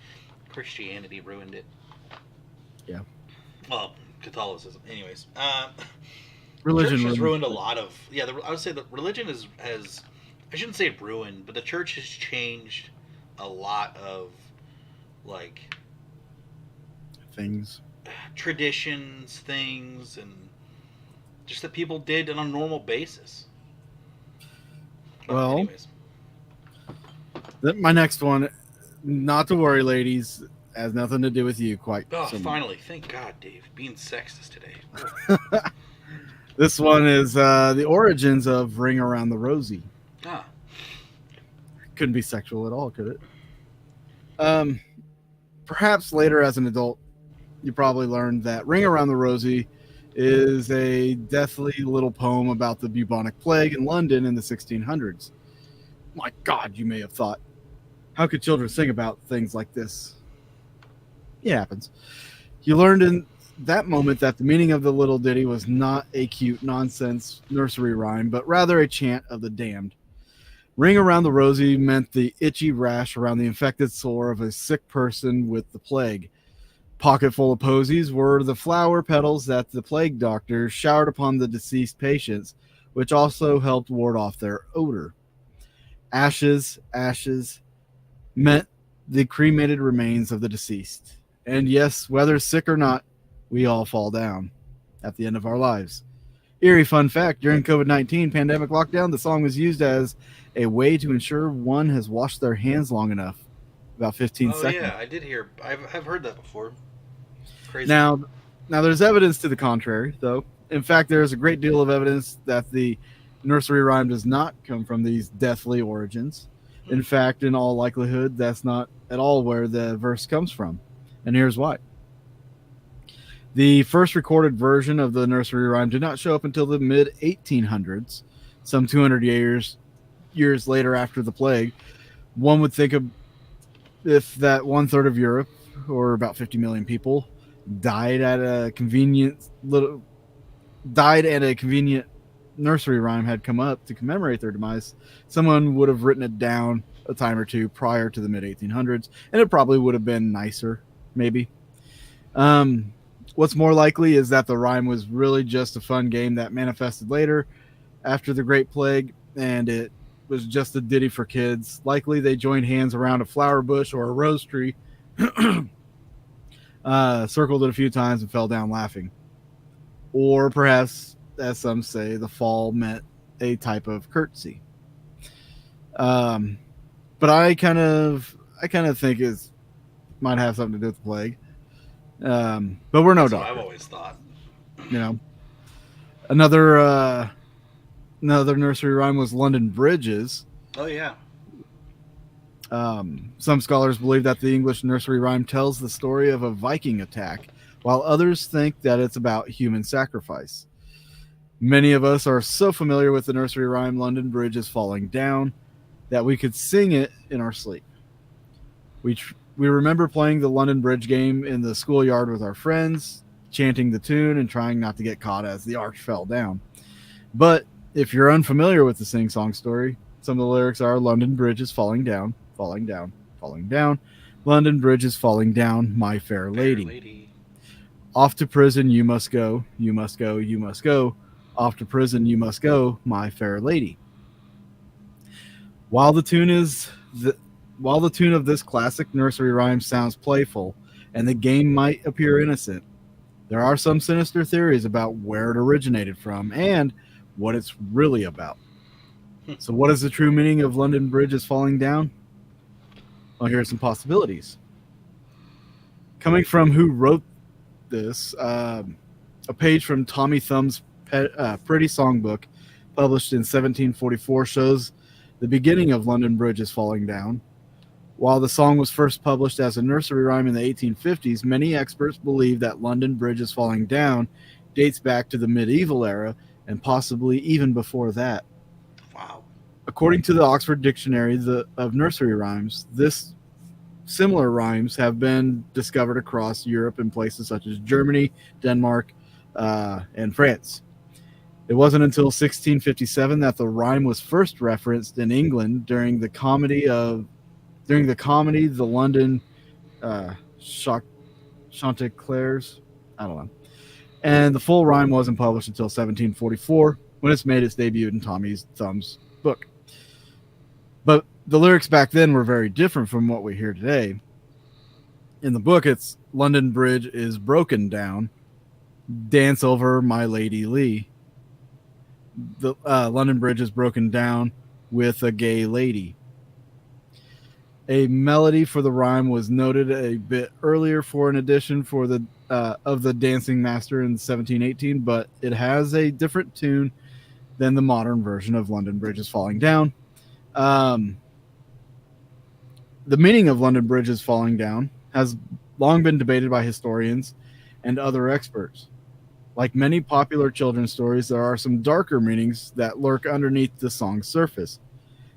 Christianity ruined it. Yeah. Well, Catholicism. Anyways. Religion church has ruined a lot of... Yeah, I would say that religion has... I shouldn't say ruined, but the church has changed a lot of, things. Traditions, things, and just that people did on a normal basis. Well, anyways. My next one, not to worry, ladies, has nothing to do with you quite. Oh, finally. Thank God, Dave. Being sexist today. This one is the origins of Ring Around the Rosie. Ah. Couldn't be sexual at all, could it? Perhaps later as an adult, you probably learned that Ring Around the Rosie is a deathly little poem about the bubonic plague in London in the 1600s. My God, you may have thought, how could children sing about things like this? It happens. You learned in that moment that the meaning of the little ditty was not a cute nonsense nursery rhyme, but rather a chant of the damned. Ring Around the Rosie meant the itchy rash around the infected sore of a sick person with the plague. Pocket full of posies were the flower petals that the plague doctor showered upon the deceased patients, which also helped ward off their odor. Ashes meant the cremated remains of the deceased. And yes, whether sick or not, we all fall down at the end of our lives. Eerie fun fact, during COVID-19 pandemic lockdown, the song was used as a way to ensure one has washed their hands long enough. About 15 seconds. Yeah, I did hear. I've heard that before. Crazy. Now there's evidence to the contrary, though. In fact, there is a great deal of evidence that the nursery rhyme does not come from these deathly origins. In fact, in all likelihood, that's not at all where the verse comes from. And here's why. The first recorded version of the nursery rhyme did not show up until the mid-1800s, some 200 years later after the plague. One would think of if that 1/3 of Europe, or about 50 million people, died at a convenient nursery rhyme had come up to commemorate their demise, someone would have written it down a time or two prior to the mid-1800s, and it probably would have been nicer, maybe. What's more likely is that the rhyme was really just a fun game that manifested later after the Great Plague, and it was just a ditty for kids. Likely they joined hands around a flower bush or a rose tree, circled it a few times and fell down laughing. Or perhaps, as some say, the fall meant a type of curtsy. But I kind of think it might have something to do with the plague. But we're no That's doctor. what I've always thought. You know, another nursery rhyme was London Bridges. Oh yeah. Some scholars believe that the English nursery rhyme tells the story of a Viking attack, while others think that it's about human sacrifice. Many of us are so familiar with the nursery rhyme London Bridge is falling down that we could sing it in our sleep. We remember playing the London Bridge game in the schoolyard with our friends, chanting the tune and trying not to get caught as the arch fell down. But if you're unfamiliar with the sing-song story, some of the lyrics are London Bridge is falling down, falling down, falling down. London Bridge is falling down, my fair lady. Off to prison you must go, you must go, you must go. Off to prison you must go, my fair lady. While the tune of this classic nursery rhyme sounds playful, and the game might appear innocent, there are some sinister theories about where it originated from and what it's really about. So what is the true meaning of London Bridge is falling down? Well, here are some possibilities. Coming from who wrote this, a page from Tommy Thumb's Pretty Songbook, published in 1744, shows the beginning of London Bridge is falling down. While the song was first published as a nursery rhyme in the 1850s, many experts believe that London Bridge is falling down dates back to the medieval era and possibly even before that. Wow. According to the Oxford Dictionary of Nursery Rhymes, similar rhymes have been discovered across Europe in places such as Germany, Denmark, and France. It wasn't until 1657 that the rhyme was first referenced in England during the comedy The London Chanticleers. I don't know. And the full rhyme wasn't published until 1744 when it's made its debut in Tommy Thumb's book. But the lyrics back then were very different from what we hear today. In the book, it's London Bridge is broken down. Dance over my Lady Lee. the London Bridge is broken down with a gay lady. A melody for the rhyme was noted a bit earlier for an edition for the of the Dancing Master in 1718, but it has a different tune than the modern version of London Bridge is Falling Down. The meaning of London Bridge is Falling Down has long been debated by historians and other experts. Like many popular children's stories, there are some darker meanings that lurk underneath the song's surface.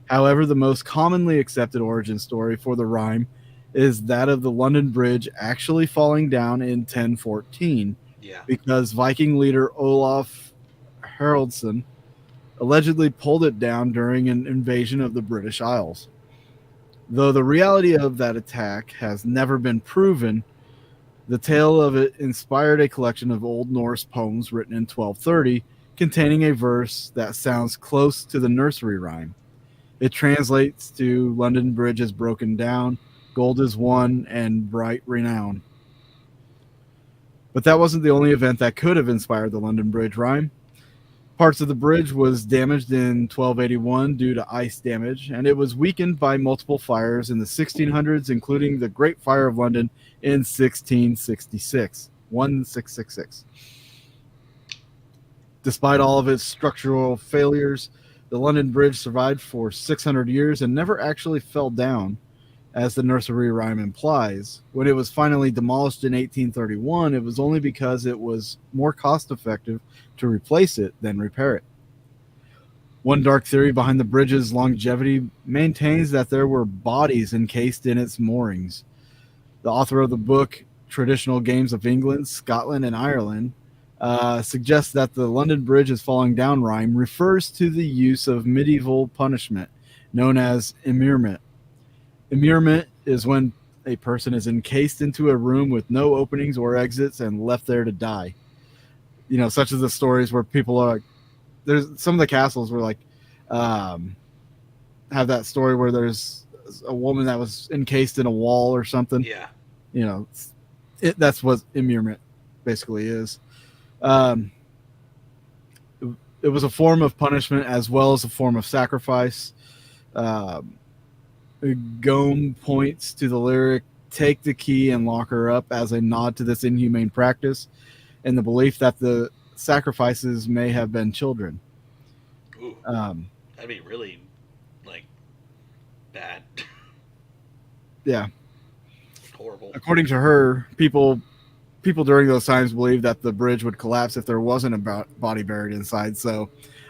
However, the most commonly accepted origin story for the rhyme is that of the London Bridge actually falling down in 1014, because Viking leader Olaf Haraldsson allegedly pulled it down during an invasion of the British Isles. Though the reality of that attack has never been proven, the tale of it inspired a collection of Old Norse poems written in 1230 containing a verse that sounds close to the nursery rhyme. It translates to London Bridge is broken down, gold is won, and bright renown. But that wasn't the only event that could have inspired the London Bridge rhyme. Parts of the bridge was damaged in 1281 due to ice damage, and it was weakened by multiple fires in the 1600s, including the Great Fire of London in 1666. Despite all of its structural failures, the London Bridge survived for 600 years and never actually fell down, as the nursery rhyme implies. When it was finally demolished in 1831, it was only because it was more cost-effective to replace it than repair it. One dark theory behind the bridge's longevity maintains that there were bodies encased in its moorings. The author of the book, Traditional Games of England, Scotland, and Ireland, suggests that the London Bridge is Falling Down rhyme refers to the use of medieval punishment known as immurement. Immurement is when a person is encased into a room with no openings or exits and left there to die. You know, such as the stories where people are like, there's some of the castles were like, have that story where there's a woman that was encased in a wall or something. Yeah. You know, that's what immurement basically is. It was a form of punishment as well as a form of sacrifice. Gome points to the lyric, "Take the key and lock her up," as a nod to this inhumane practice and the belief that the sacrifices may have been children. Ooh, that'd be really, like, bad. Yeah. Horrible. According to her, people during those times believed that the bridge would collapse if there wasn't a body buried inside. So,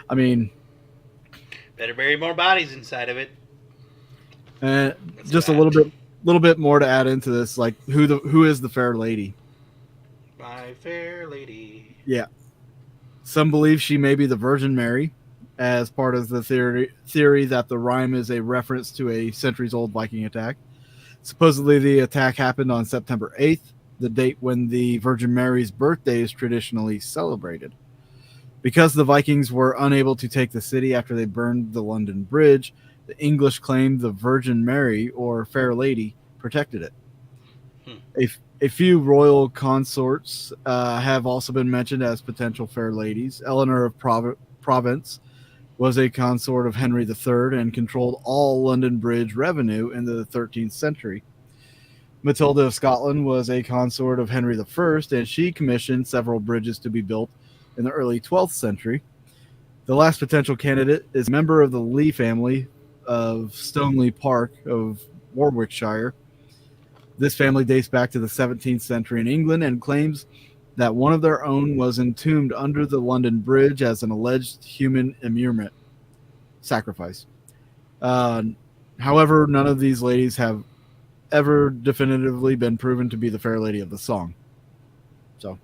I mean, better bury more bodies inside of it. Just a little bit more to add into this, like who is the fair lady? My fair lady. Yeah. Some believe she may be the Virgin Mary, as part of the theory that the rhyme is a reference to a centuries-old Viking attack. Supposedly, the attack happened on September 8th, the date when the Virgin Mary's birthday is traditionally celebrated. Because the Vikings were unable to take the city after they burned the London Bridge, the English claimed the Virgin Mary, or Fair Lady, protected it. A few royal consorts have also been mentioned as potential fair ladies. Eleanor of Provence was a consort of Henry III and controlled all London Bridge revenue in the 13th century. Matilda of Scotland was a consort of Henry I, and she commissioned several bridges to be built in the early 12th century. The last potential candidate is a member of the Lee family of Stoneleigh Park of Warwickshire. This family dates back to the 17th century in England and claims that one of their own was entombed under the London Bridge as an alleged human immurement sacrifice. However, none of these ladies have ever definitively been proven to be the Fair Lady of the song. So,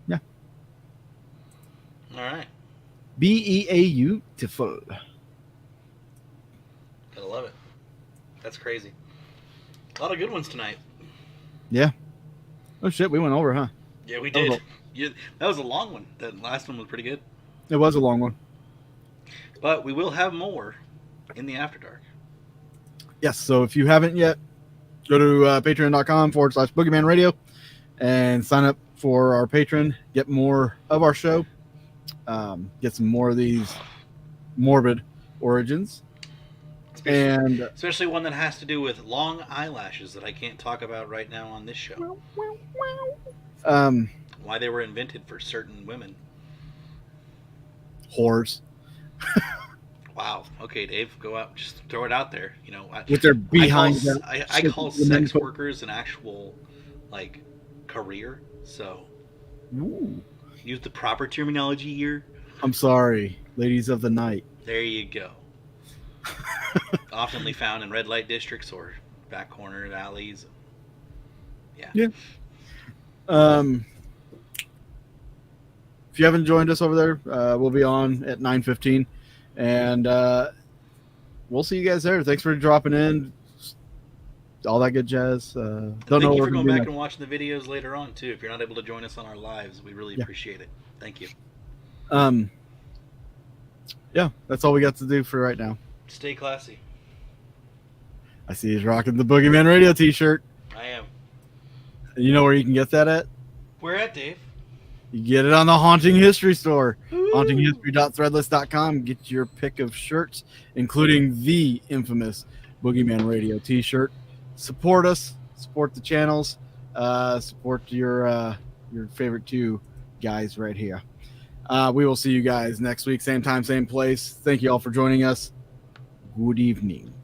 yeah. All right. Beautiful. I love it. That's crazy. A lot of good ones tonight. Yeah. Oh shit, we went over, huh? Yeah, we did. That was a long one. That last one was pretty good. It was a long one. But we will have more in the After Dark. Yes, so if you haven't yet, go to patreon.com/Boogeyman Radio and sign up for our Patreon. Get more of our show. get some more of these morbid origins. Especially one that has to do with long eyelashes that I can't talk about right now on this show. Why they were invented for certain women. Whores. Wow. Okay, Dave, go out. Just throw it out there. With their behinds. I call sex workers an actual, career. So, Ooh. Use the proper terminology here. I'm sorry, ladies of the night. There you go. Oftenly found in red light districts or back corner alleys. Yeah. If you haven't joined us over there, we'll be on at 9:15, and we'll see you guys there. Thanks for dropping in, all that good jazz. Thank you for going back and watching the videos later on too. If you're not able to join us on our lives, we really appreciate it. Thank you. Yeah, that's all we got to do for right now. Stay classy. I see he's rocking the Boogeyman Radio t-shirt. I am. You know where you can get that at? Where at, Dave? You get it on the Haunting History store. HauntingHistory.threadless.com. Get your pick of shirts, including the infamous Boogeyman Radio t-shirt. Support us. Support the channels. Support your favorite two guys right here. We will see you guys next week. Same time, same place. Thank you all for joining us. Good evening.